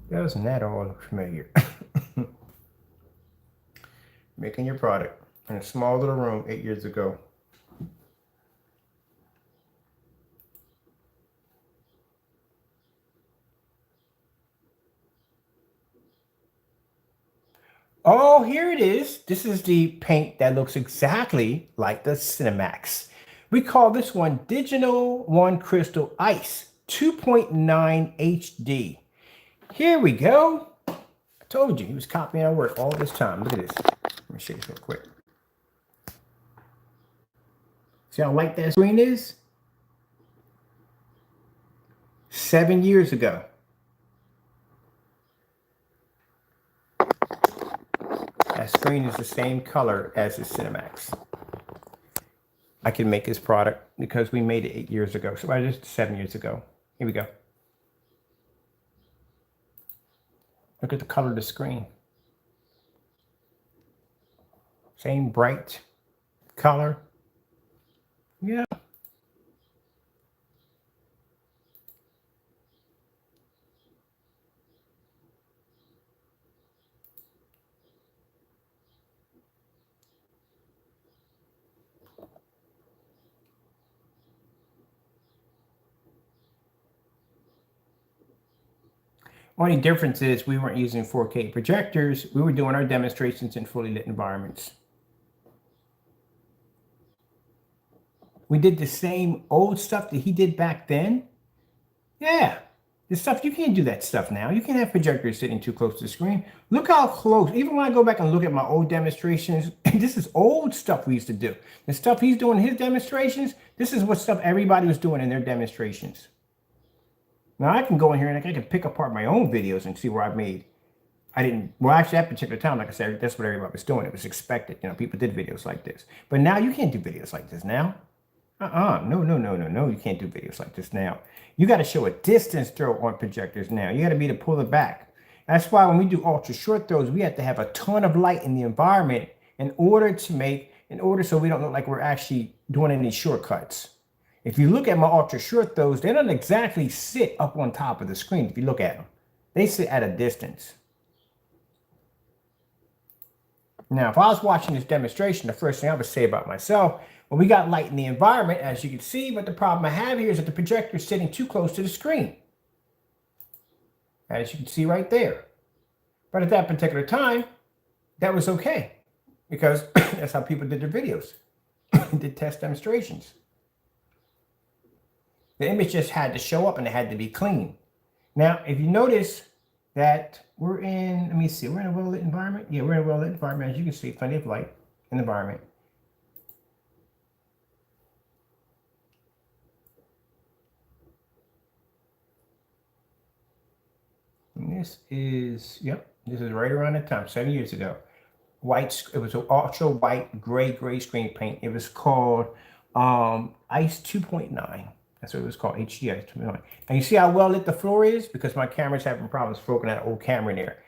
Doesn't that all look familiar? Making your product in a small little room 8 years ago. Oh, here it is. This is the paint that looks exactly like the Cinemax. We call this one Digital One Crystal Ice 2.9 HD. Here we go. I told you he was copying our work all this time. Look at this. Let me show you this real quick. See how light that screen is? 7 years ago. That screen is the same color as the Cinemax. I can make this product because we made it 8 years ago. So I just 7 years ago. Here we go. Look at the color of the screen. Same bright color. Yeah. Only difference is we weren't using 4K projectors. We were doing our demonstrations in fully lit environments. We did the same old stuff that he did back then. Yeah, the stuff, you can't do that stuff now. You can't have projectors sitting too close to the screen. Look how close, even when I go back and look at my old demonstrations, this is old stuff we used to do. The stuff he's doing in his demonstrations, this is what stuff everybody was doing in their demonstrations. Now I can go in here and I can pick apart my own videos and see where I've made. Well, actually at that particular time, like I said, that's what everybody was doing. It was expected. You know, people did videos like this. But now you can't do videos like this now. No, you can't do videos like this now. You got to show a distance throw on projectors now. You got to be able to pull it back. That's why when we do ultra short throws, we have to have a ton of light in the environment in order so we don't look like we're actually doing any shortcuts. If you look at my ultra short throws, they don't exactly sit up on top of the screen. If you look at them, they sit at a distance. Now, if I was watching this demonstration, the first thing I would say about myself, well, we got light in the environment, as you can see, but the problem I have here is that the projector is sitting too close to the screen, as you can see right there. But at that particular time, that was okay, because that's how people did their videos, did test demonstrations. The image just had to show up and it had to be clean. Now, if you notice that we're in, let me see, we're in a well-lit environment. Yeah, we're in a well-lit environment. As you can see, plenty of light in the environment. And this is, this is right around that time, 7 years ago. White, it was an ultra white, gray screen paint. It was called Ice 2.9. That's what it was called, HDI 2.9. And you see how well lit the floor is? Because my camera's having problems focusing that old camera in there.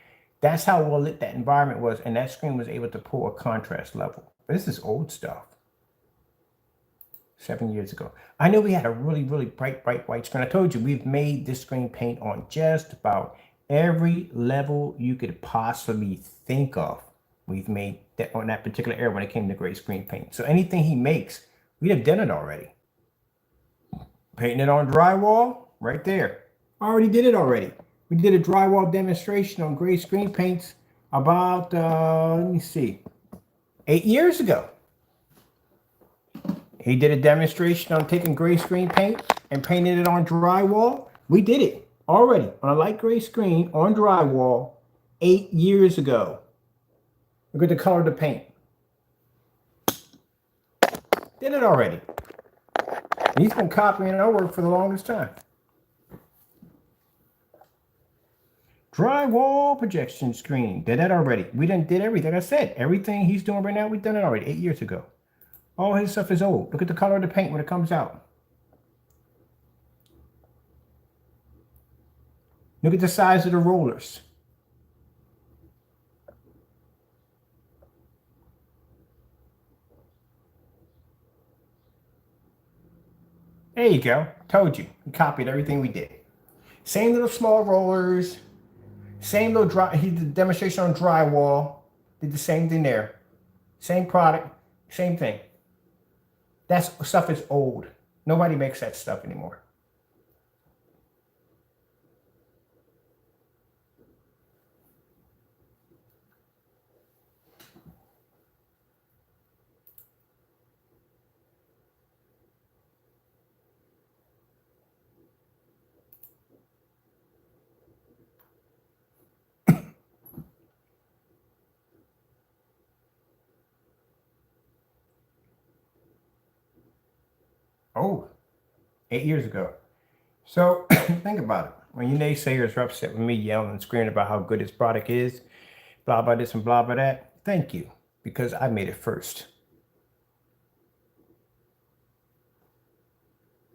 That's how well lit that environment was, and that screen was able to pull a contrast level. But this is old stuff. 7 years ago. I know we had a really, really bright white screen. I told you we've made this screen paint on just about every level you could possibly think of. We've made that on that particular era when it came to gray screen paint. So anything he makes, we'd have done it already. Painting it on drywall, right there. Already did it already. We did a drywall demonstration on gray screen paints about, let me see, 8 years ago. He did a demonstration on taking gray screen paint and painting it on drywall. We did it already on a light gray screen on drywall 8 years ago. Look at the color of the paint. Did it already. He's been copying our work for the longest time. Drywall projection screen. Did that already. We done did everything. I said, everything he's doing right now, we've done it already 8 years ago. All his stuff is old. Look at the color of the paint when it comes out. Look at the size of the rollers. There you go. Told you. He copied everything we did. Same little small rollers. Same little he did the demonstration on drywall. Did the same thing there. Same product. Same thing. That stuff is old. Nobody makes that stuff anymore. Oh, 8 years ago. So think about it. When you naysayers are upset with me yelling and screaming about how good this product is, blah, blah, this and blah, blah, that, thank you, because I made it first.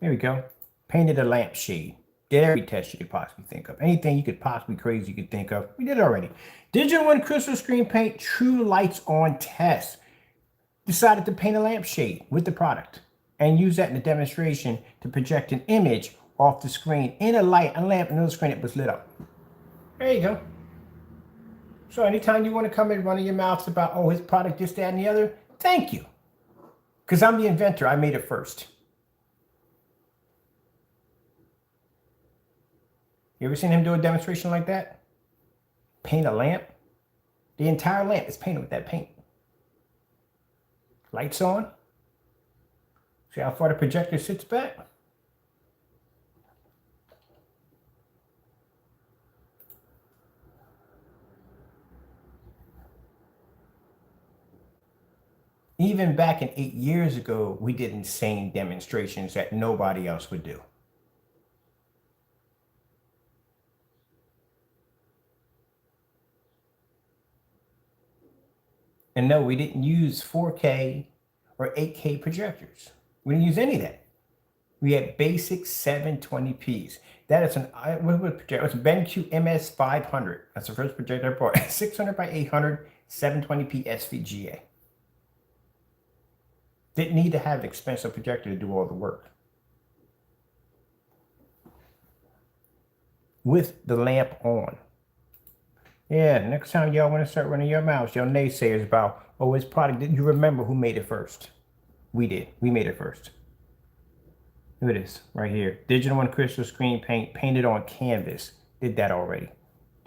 There we go. Painted a lampshade. Did every test you could possibly think of. Anything you could possibly crazy you could think of. We did it already. Digital and crystal screen paint, true lights on test. Decided to paint a lampshade with the product and use that in the demonstration to project an image off the screen in a light, a lamp, and on the screen it was lit up. There you go. So anytime you want to come in running your mouths about, oh, his product, this, that, and the other, thank you. Because I'm the inventor. I made it first. You ever seen him do a demonstration like that? Paint a lamp? The entire lamp is painted with that paint. Lights on. See how far the projector sits back? Even back in 8 years ago, we did insane demonstrations that nobody else would do. And no, we didn't use 4K or 8K projectors. We didn't use any of that. We had basic 720p's. That is it's a BenQ MS500. That's the first projector I bought. 600 by 800, 720p SVGA. Didn't need to have an expensive projector to do all the work. With the lamp on. Yeah, next time y'all want to start running your mouths, y'all naysayers about, oh, his product, didn't you remember who made it first? We did. We made it first. Look at this right here. Digital and crystal screen paint painted on canvas. Did that already.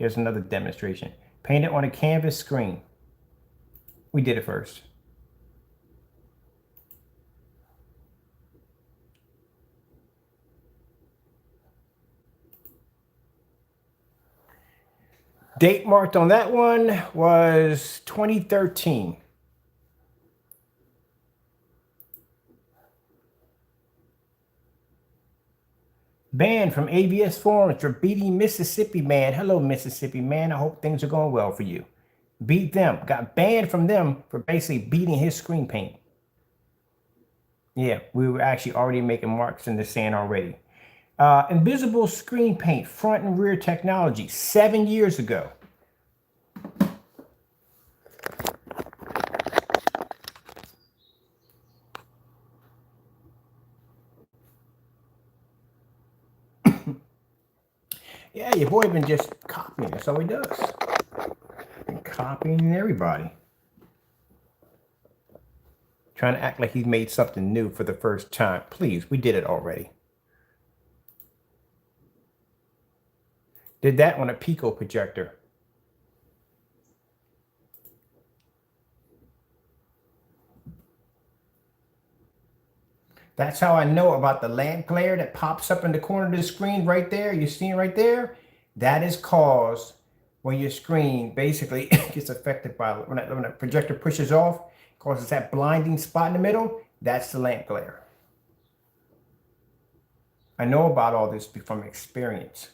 There's another demonstration. Painted on a canvas screen. We did it first. Date marked on that one was 2013. Banned from ABS forums for beating Mississippi Man. Hello, Mississippi Man. I hope things are going well for you. Beat them. Got banned from them for basically beating his screen paint. Yeah, we were actually already making marks in the sand already. Invisible screen paint, front and rear technology, 7 years ago. Yeah, your boy been just copying. That's all he does. Been copying everybody. Trying to act like he's made something new for the first time. Please, we did it already. Did that on a Pico projector. That's how I know about the lamp glare that pops up in the corner of the screen right there. You see it right there? That is caused when your screen basically gets affected by, when the projector pushes off, causes that blinding spot in the middle. That's the lamp glare. I know about all this from experience.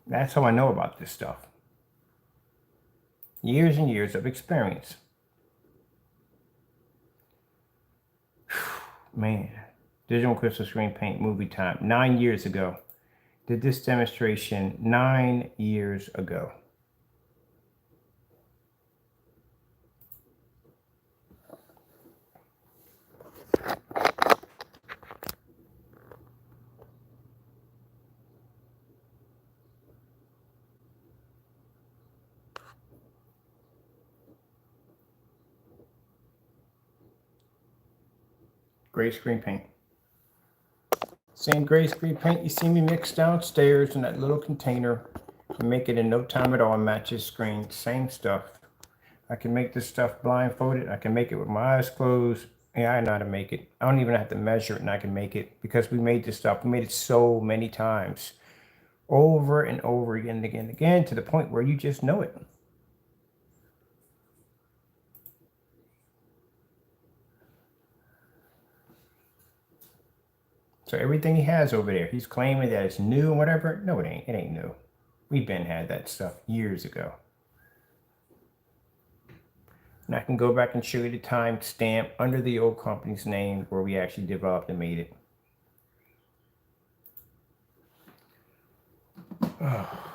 That's how I know about this stuff. Years and years of experience. Man, digital crystal screen paint movie time, 9 years ago. Did this demonstration 9 years ago. Gray screen paint. Same gray screen paint you see me mix downstairs in that little container. You make it in no time at all and matches screen. Same stuff. I can make this stuff blindfolded. I can make it with my eyes closed. Yeah, I know how to make it. I don't even have to measure it and I can make it because we made this stuff. We made it so many times. Over and over again and again and again to the point where you just know it. So everything he has over there, he's claiming that it's new and whatever. No, it ain't. It ain't new. We've been had that stuff years ago. And I can go back and show you the time stamp under the old company's name where we actually developed and made it. Oh.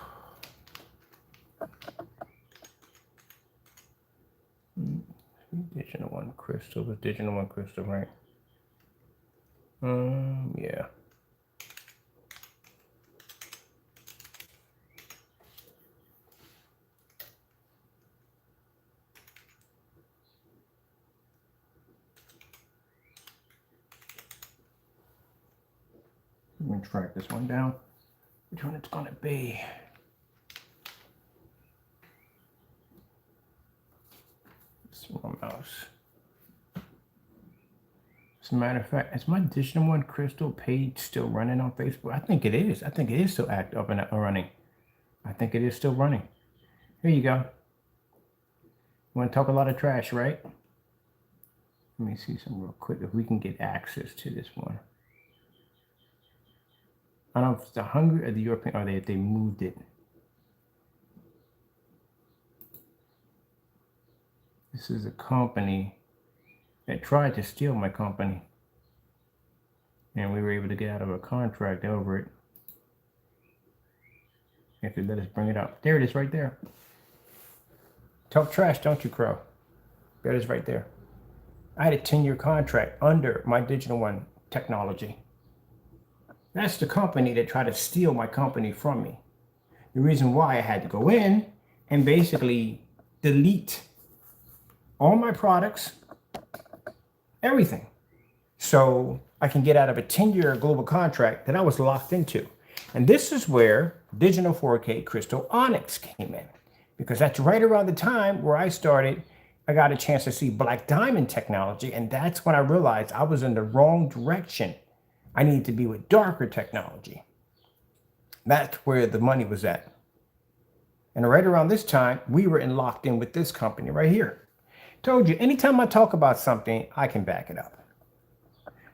Digital one crystal was digital one crystal, right? Yeah. Let me track this one down. Which one it's gonna be? This one mouse. As a matter of fact, is my digital one crystal page still running on Facebook? I think it is. I think it is still active up and running. I think it is still running. Here you go. You want to talk a lot of trash, right? Let me see some real quick if we can get access to this one. I don't know if it's the Hungary or the European, or they moved it. This is a company that tried to steal my company. And we were able to get out of a contract over it. If they let us bring it up. There it is right there. Talk trash, don't you, Crow? There it is right there. I had a 10-year contract under my digital one technology. That's the company that tried to steal my company from me. The reason why I had to go in and basically delete all my products, everything, so I can get out of a 10-year global contract that I was locked into. And this is where digital 4K crystal onyx came in, because that's right around the time where I got a chance to see black diamond technology, and that's when I realized I was in the wrong direction. I needed to be with darker technology. That's where the money was at. And right around this time, we were locked in with this company right here. Told you, anytime I talk about something, I can back it up.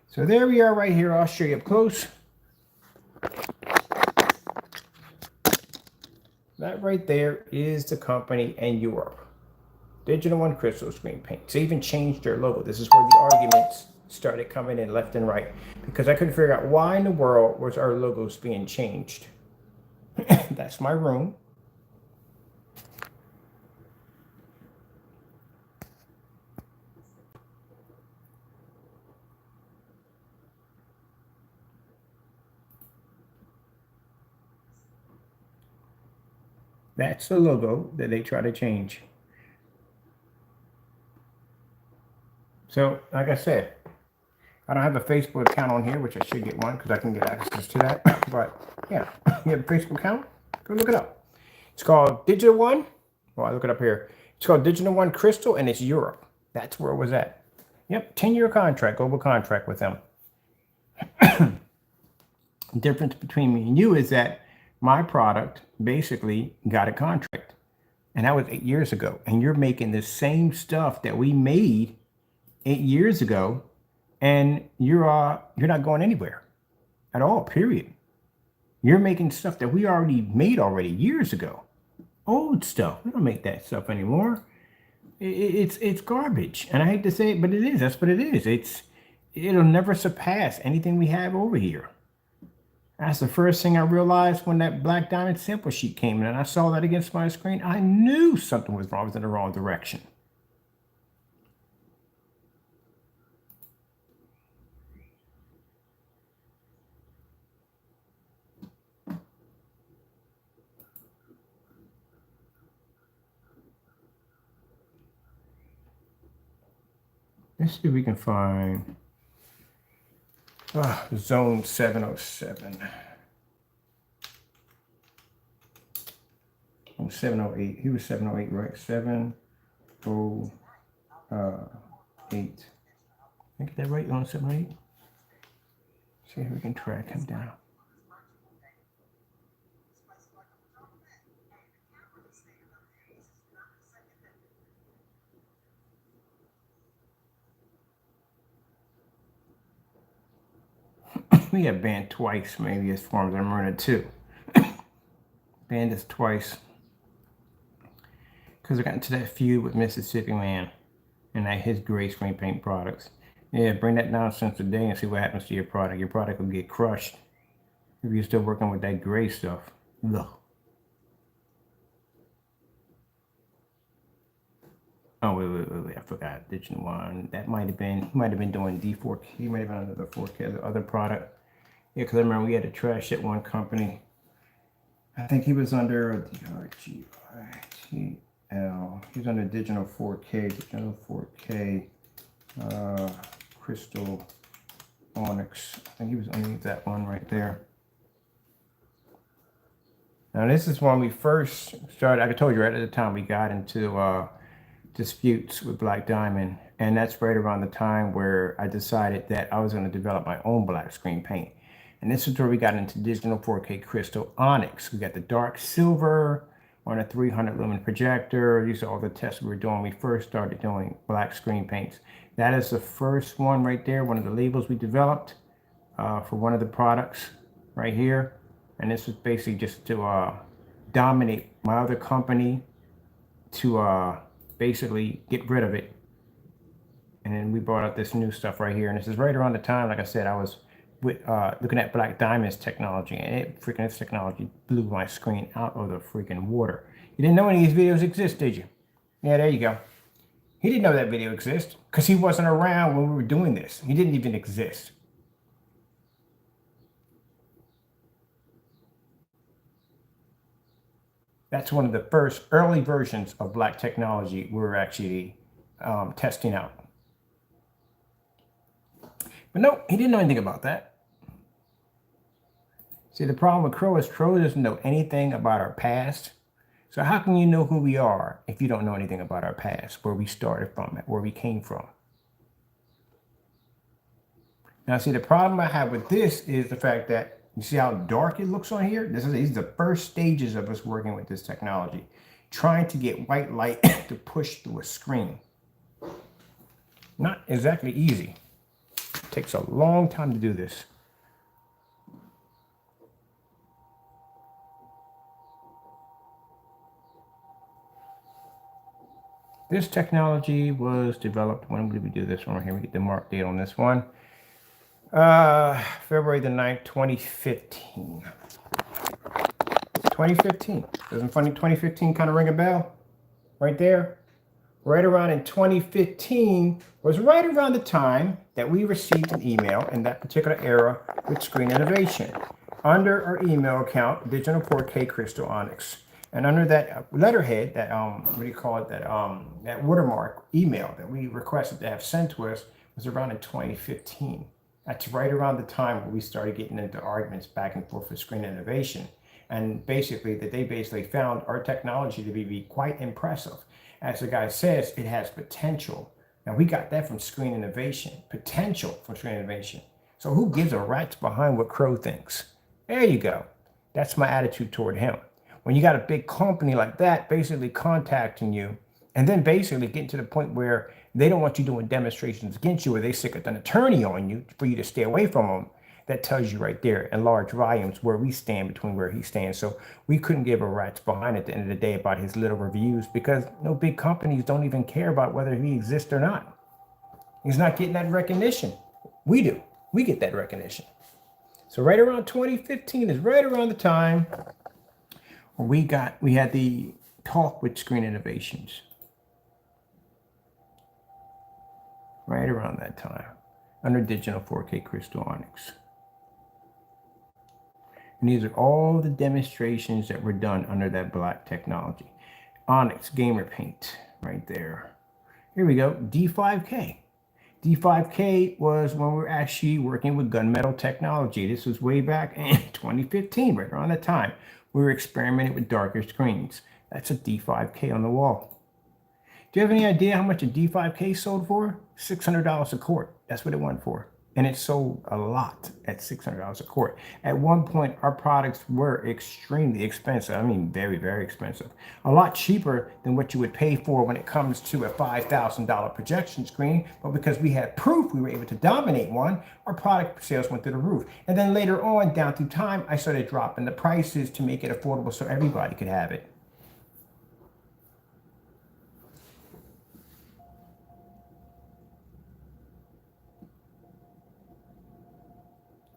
So there we are right here. I'll show you up close. That right there is the company in Europe. Digital One Crystal Screen Paint. They even changed their logo. This is where the arguments started coming in left and right, because I couldn't figure out why in the world was our logos being changed. That's my room. That's the logo that they try to change. So, like I said, I don't have a Facebook account on here, which I should get one because I can get access to that. But yeah, you have a Facebook account? Go look it up. It's called Digital One. Well, I look it up here. It's called Digital One Crystal, and it's Europe. That's where it was at. Yep, 10-year contract, global contract with them. The difference between me and you is that my product basically got a contract, and that was 8 years ago. And you're making the same stuff that we made 8 years ago, and you're not going anywhere at all. Period. You're making stuff that we already made years ago. Old stuff. We don't make that stuff anymore. It's garbage, and I hate to say it, but it is. That's what it is. It'll never surpass anything we have over here. That's the first thing I realized when that black diamond sample sheet came in and I saw that against my screen. I knew something was wrong. I was in the wrong direction. Let's see if we can find zone 707. 708. He was 708, right? 708. Did I get that right on 708? See if we can track him down. We got banned twice, maybe, as far as I'm running too. Banned us twice. Because I got into that feud with Mississippi Man and his gray screen paint products. Yeah, bring that nonsense today and see what happens to your product. Your product will get crushed if you're still working with that gray stuff. Ugh. Oh, wait. I forgot. Digital One. That might have been, he might have been doing D4K. He might have been under the 4K, the other product. Yeah, because I remember we had to trash at one company. I think he was under the RGITL. He was under Digital 4K, Crystal Onyx. I think he was underneath that one right there. Now this is when we first started. I told you right at the time we got into disputes with Black Diamond, and that's right around the time where I decided that I was going to develop my own black screen paint. And this is where we got into Digital 4K Crystal Onyx. We got the dark silver on a 300 lumen projector. These are all the tests we were doing when we first started doing black screen paints. That is the first one right there, one of the labels we developed for one of the products right here. And this was basically just to dominate my other company, to basically get rid of it. And then we brought out this new stuff right here. And this is right around the time, like I said, I was looking at Black Diamond's technology, and this technology blew my screen out of the freaking water. You didn't know any of these videos exist, did you? Yeah, there you go. He didn't know that video exists because he wasn't around when we were doing this. He didn't even exist. That's one of the first early versions of black technology we were actually testing out. But no, he didn't know anything about that. See, the problem with Crow is Crow doesn't know anything about our past. So how can you know who we are if you don't know anything about our past, where we started from, where we came from? Now, see, the problem I have with this is the fact that, you see how dark it looks on here? These are the first stages of us working with this technology, trying to get white light to push through a screen. Not exactly easy. It takes a long time to do this. This technology was developed, when did we do this one right here? We get the mark date on this one. February the 9th, 2015. 2015. Doesn't funny 2015 kind of ring a bell? Right there? Right around in 2015 was right around the time that we received an email in that particular era with Screen Innovation under our email account, Digital 4K Crystal Onyx. And under that letterhead, that what do you call it? That watermark email that we requested to have sent to us was around in 2015. That's right around the time when we started getting into arguments back and forth with Screen Innovation. And basically, that they basically found our technology to be quite impressive. As the guy says, it has potential. Now, we got that from Screen Innovation, potential from Screen Innovation. So who gives a rat's behind what Crow thinks? There you go. That's my attitude toward him. When you got a big company like that basically contacting you and then basically getting to the point where they don't want you doing demonstrations against you or they stick an attorney on you for you to stay away from them, that tells you right there in large volumes where we stand between where he stands. So we couldn't give a rat's behind at the end of the day about his little reviews because no big companies don't even care about whether he exists or not. He's not getting that recognition. We do. We get that recognition. So right around 2015 is right around the time we had the talk with Screen Innovations. Right around that time, under digital 4K crystal onyx. And these are all the demonstrations that were done under that black technology. Onyx Gamer Paint, right there. Here we go, D5K. D5K was when we were actually working with gunmetal technology. This was way back in 2015, right around that time. We were experimenting with darker screens. That's a D5K on the wall. Do you have any idea how much a D5K sold for? $600 a quart. That's what it went for. And it sold a lot at $600 a quart. At one point, our products were extremely expensive. I mean, very, very expensive. A lot cheaper than what you would pay for when it comes to a $5,000 projection screen. But because we had proof we were able to dominate one, our product sales went through the roof. And then later on, down through time, I started dropping the prices to make it affordable so everybody could have it.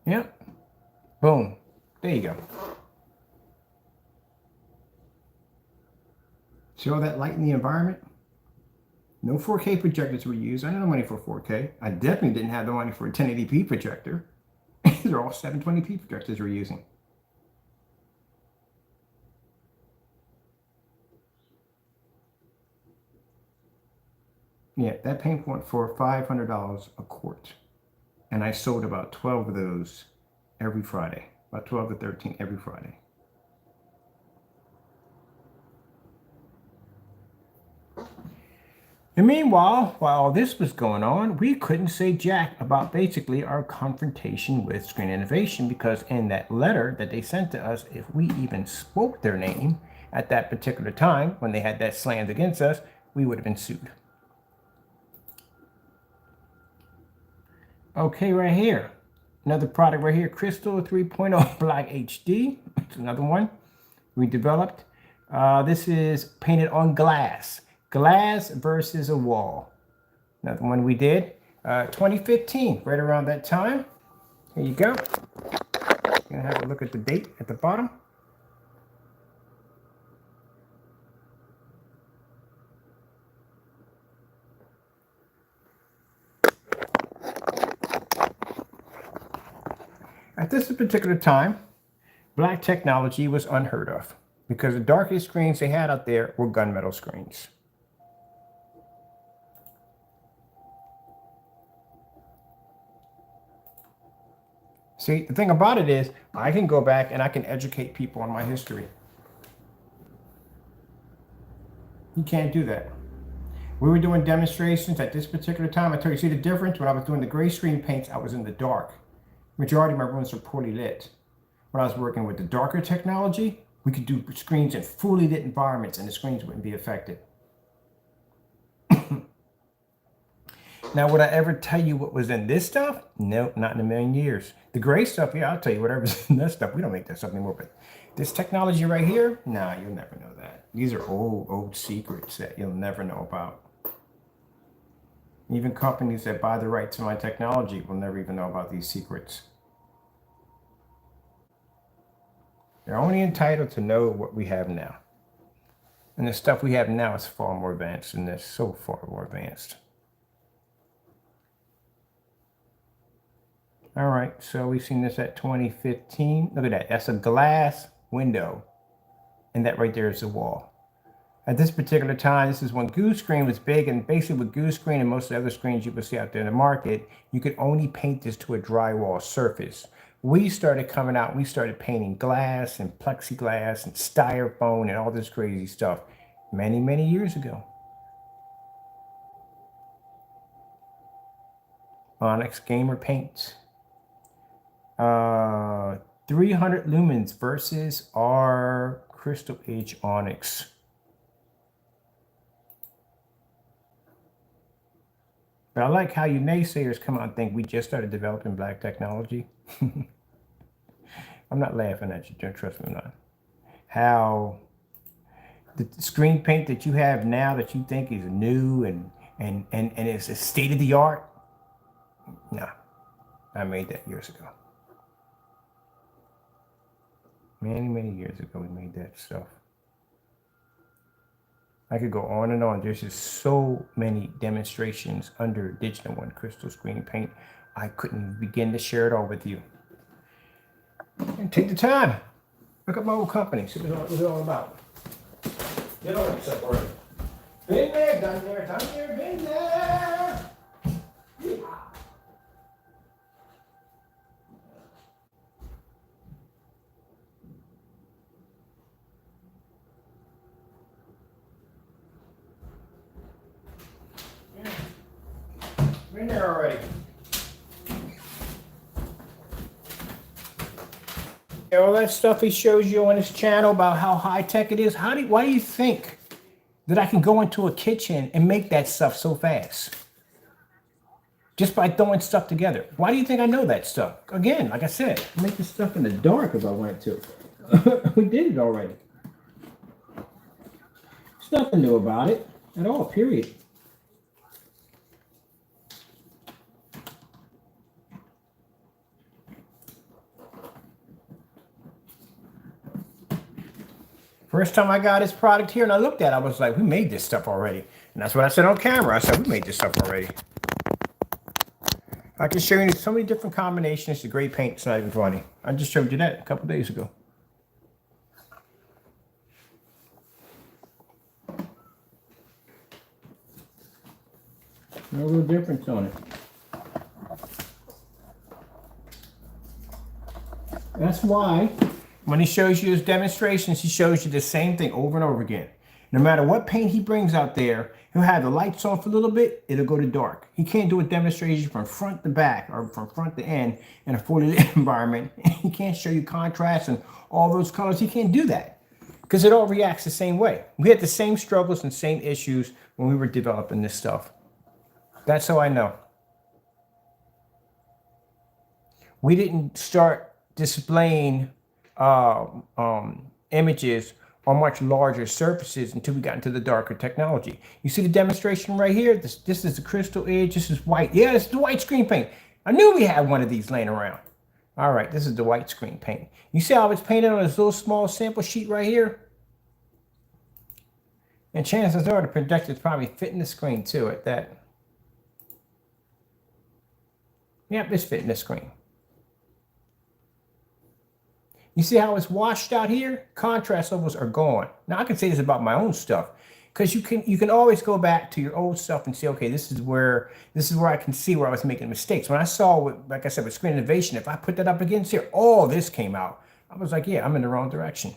Yep. Boom. There you go. See all that light in the environment? No 4K projectors were used. I had no money for 4K. I definitely didn't have the money for a 1080p projector. These are all 720p projectors we're using. Yeah, that paint went for $500 a quart. And I sold about 12 of those every Friday, about 12 to 13 every Friday. And meanwhile, while all this was going on, we couldn't say jack about basically our confrontation with Screen Innovation because in that letter that they sent to us, if we even spoke their name at that particular time when they had that slammed against us, we would have been sued. Okay, right here. Another product right here, Crystal 3.0 Black HD. It's another one we developed. This is painted on glass. Glass versus a wall. Another one we did. 2015, right around that time. Here you go. Gonna have a look at the date at the bottom. At this particular time, black technology was unheard of because the darkest screens they had out there were gunmetal screens. See, the thing about it is I can go back and I can educate people on my history. You can't do that. We were doing demonstrations at this particular time. I tell you, see the difference? When I was doing the gray screen paints, I was in the dark. Majority of my rooms were poorly lit. When I was working with the darker technology, we could do screens in fully lit environments and the screens wouldn't be affected. Now, would I ever tell you what was in this stuff? No, not in a million years. The gray stuff, yeah, I'll tell you whatever's in that stuff. We don't make that stuff anymore. But this technology right here, nah, you'll never know that. These are old secrets that you'll never know about. Even companies that buy the rights to my technology will never even know about these secrets. They're only entitled to know what we have now. And the stuff we have now is far more advanced than this, so far more advanced. All right, so we've seen this at 2015. Look at that, that's a glass window and that right there is the wall. At this particular time, this is when Goo Screen was big, and basically with Goo Screen and most of the other screens you will see out there in the market, you could only paint this to a drywall surface. We started coming out, we started painting glass and plexiglass and styrofoam and all this crazy stuff many, many years ago. Onyx Gamer Paints. 300 lumens versus our Crystal Age Onyx. But I like how you naysayers come out and think we just started developing black technology. I'm not laughing at you, don't trust me, I'm not. How the screen paint that you have now that you think is new and it's a state of the art. No, I made that years ago. Many, many years ago we made that stuff. I could go on and on. There's just so many demonstrations under Digital One Crystal Screen Paint. I couldn't begin to share it all with you. And take the time. Look up my old company. See what it's all about. Get on it, stuff already. Been there, done there, been there. Yeah. Been there already. All that stuff he shows you on his channel about how high tech it is. Why do you think that I can go into a kitchen and make that stuff so fast? Just by throwing stuff together. Why do you think I know that stuff? Again, like I said, I make this stuff in the dark if I wanted to. We did it already. There's nothing new about it at all, period. First time I got this product here and I looked at it, I was like, we made this stuff already. And that's what I said on camera. I said, we made this stuff already. I can show you so many different combinations of gray paint. It's not even funny. I just showed you that a couple days ago. No real difference on it. That's why when he shows you his demonstrations, he shows you the same thing over and over again. No matter what paint he brings out there, he'll have the lights on for a little bit, it'll go to dark. He can't do a demonstration from front to back or from front to end in a fully lit environment. He can't show you contrast and all those colors. He can't do that because it all reacts the same way. We had the same struggles and same issues when we were developing this stuff. That's how I know. We didn't start displaying images on much larger surfaces until we got into the darker technology. You see the demonstration right here? This is the Crystal Edge. This is white. Yeah, this is the white screen paint. I knew we had one of these laying around. All right, this is the white screen paint. You see how it's painted on this little small sample sheet right here? And chances are the projector's probably fitting the screen too at that. Yep, it's fitting the screen. You see how it's washed out here? Contrast levels are gone. Now I can say this about my own stuff because you can always go back to your old stuff and say, okay, this is where I can see where I was making mistakes. When I saw, like I said, with Screen Innovation, if I put that up against here, all this came out. I was like, yeah, I'm in the wrong direction.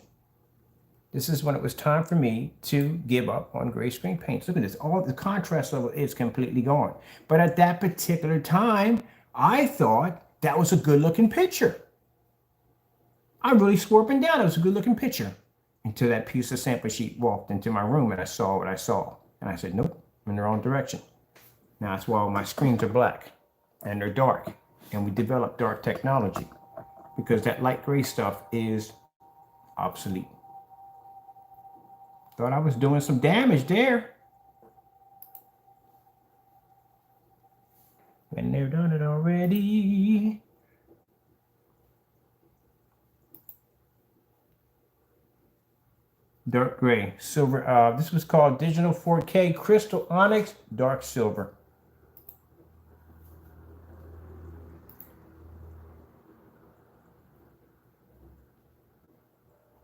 This is when it was time for me to give up on gray screen paints. Look at this. All the contrast level is completely gone. But at that particular time, I thought that was a good looking picture. I really swore up and down it was a good looking picture until that piece of sample sheet walked into my room and I saw what I saw. And I said, nope, I'm in the wrong direction. Now that's why my screens are black and they're dark. And we developed dark technology because that light gray stuff is obsolete. Thought I was doing some damage there. And they've done it already. Dark gray, silver. This was called Digital 4K Crystal Onyx Dark Silver.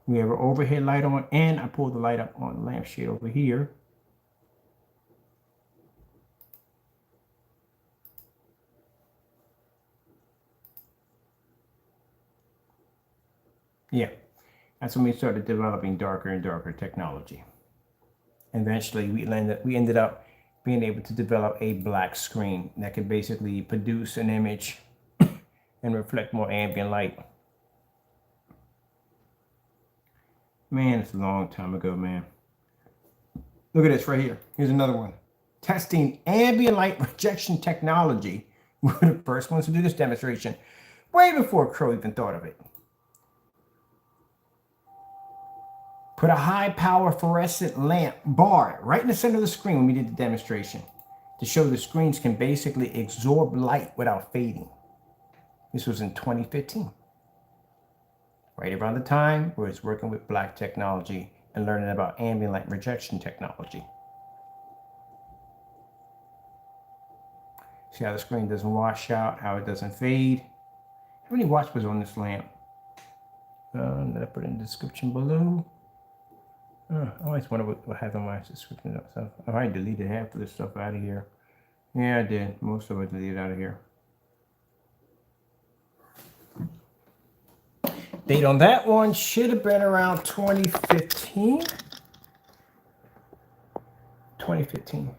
We have an overhead light on, and I pulled the light up on the lampshade over here. Yeah, that's when we started developing darker and darker technology. Eventually, we ended up being able to develop a black screen that could basically produce an image and reflect more ambient light. Man, it's a long time ago, man. Look at this right here. Here's another one. Testing ambient light rejection technology. We were the first ones to do this demonstration, way before CROW even thought of it. Put a high power fluorescent lamp bar right in the center of the screen when we did the demonstration to show the screens can basically absorb light without fading. This was in 2015. Right around the time where it's working with black technology and learning about ambient light rejection technology. See how the screen doesn't wash out, how it doesn't fade. How many watts was on this lamp? Did I put it in the description below? I always wonder what happened to my description stuff. Oh, I deleted half of this stuff out of here. Yeah, I did. Most of it deleted out of here. Date on that one should have been around 2015. 2015.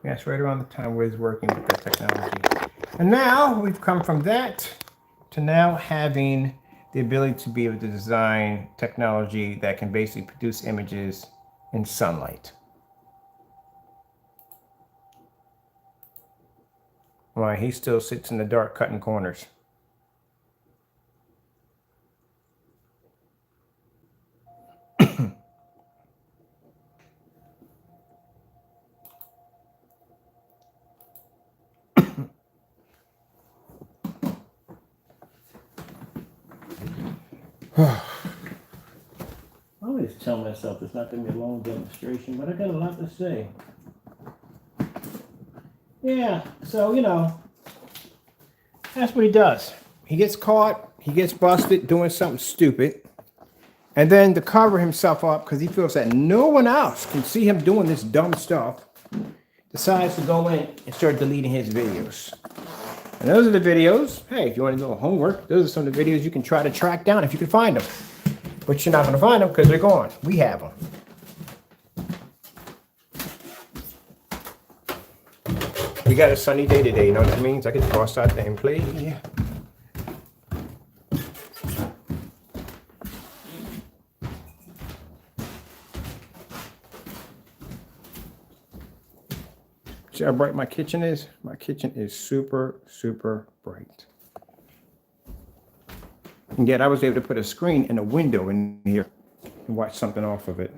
Yeah, it's right around the time where it's working with that technology. And now we've come from that to now having the ability to be able to design technology that can basically produce images in sunlight. While he still sits in the dark cutting corners. I always tell myself it's not going to be a long demonstration, but I got a lot to say. Yeah, so, you know, that's what he does. He gets caught, he gets busted doing something stupid, and then to cover himself up, because he feels that no one else can see him doing this dumb stuff, decides to go in and start deleting his videos. And those are the videos. Hey, if you want to do homework, those are some of the videos you can try to track down if you can find them. But you're not going to find them because they're gone. We have them. We got a sunny day today. You know what that means? I get to go outside there and play. Yeah. See how bright my kitchen is? My kitchen is super, super bright. And yet I was able to put a screen and a window in here and watch something off of it.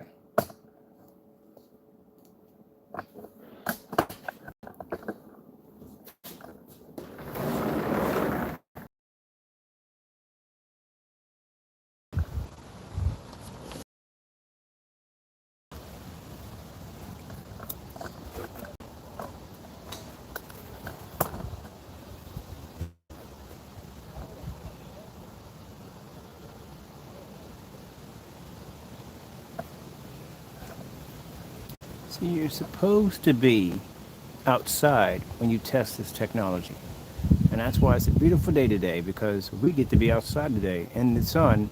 So you're supposed to be outside when you test this technology. And that's why it's a beautiful day today, because we get to be outside today in the sun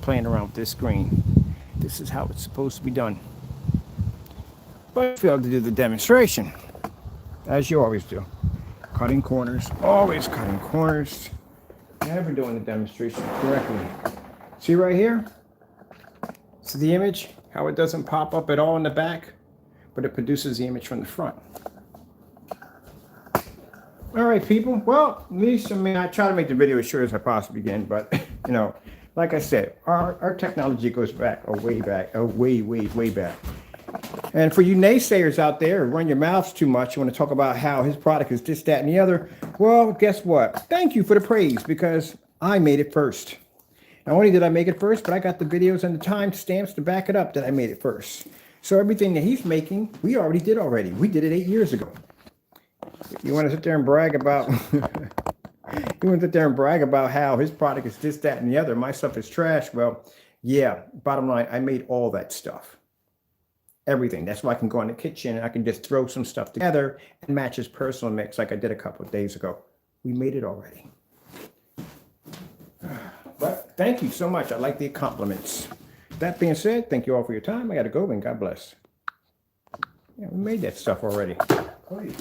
playing around with this screen. This is how it's supposed to be done. But I failed to do the demonstration, as you always do. Cutting corners, always cutting corners. Never doing the demonstration correctly. See right here? See the image? How it doesn't pop up at all in the back, but it produces the image from the front. All right, people. Well, at least, I try to make the video as short as I possibly can, but, you know, like I said, our technology goes back, way back. And for you naysayers out there who run your mouths too much, you want to talk about how his product is this, that, and the other, well, guess what? Thank you for the praise, because I made it first. Not only did I make it first, but I got the videos and the timestamps to back it up that I made it first. So everything that he's making, we already did already. We did it 8 years ago. You want to sit there and brag about He went sit there and brag about how his product is this, that, and the other. My stuff is trash. Well, yeah, bottom line, I made all that stuff. Everything. That's why I can go in the kitchen and I can just throw some stuff together and match his personal mix like I did a couple of days ago. We made it already. But thank you so much. I like the compliments. That being said, thank you all for your time. I got to go and God bless. Yeah, we made that stuff already. Oh, yeah.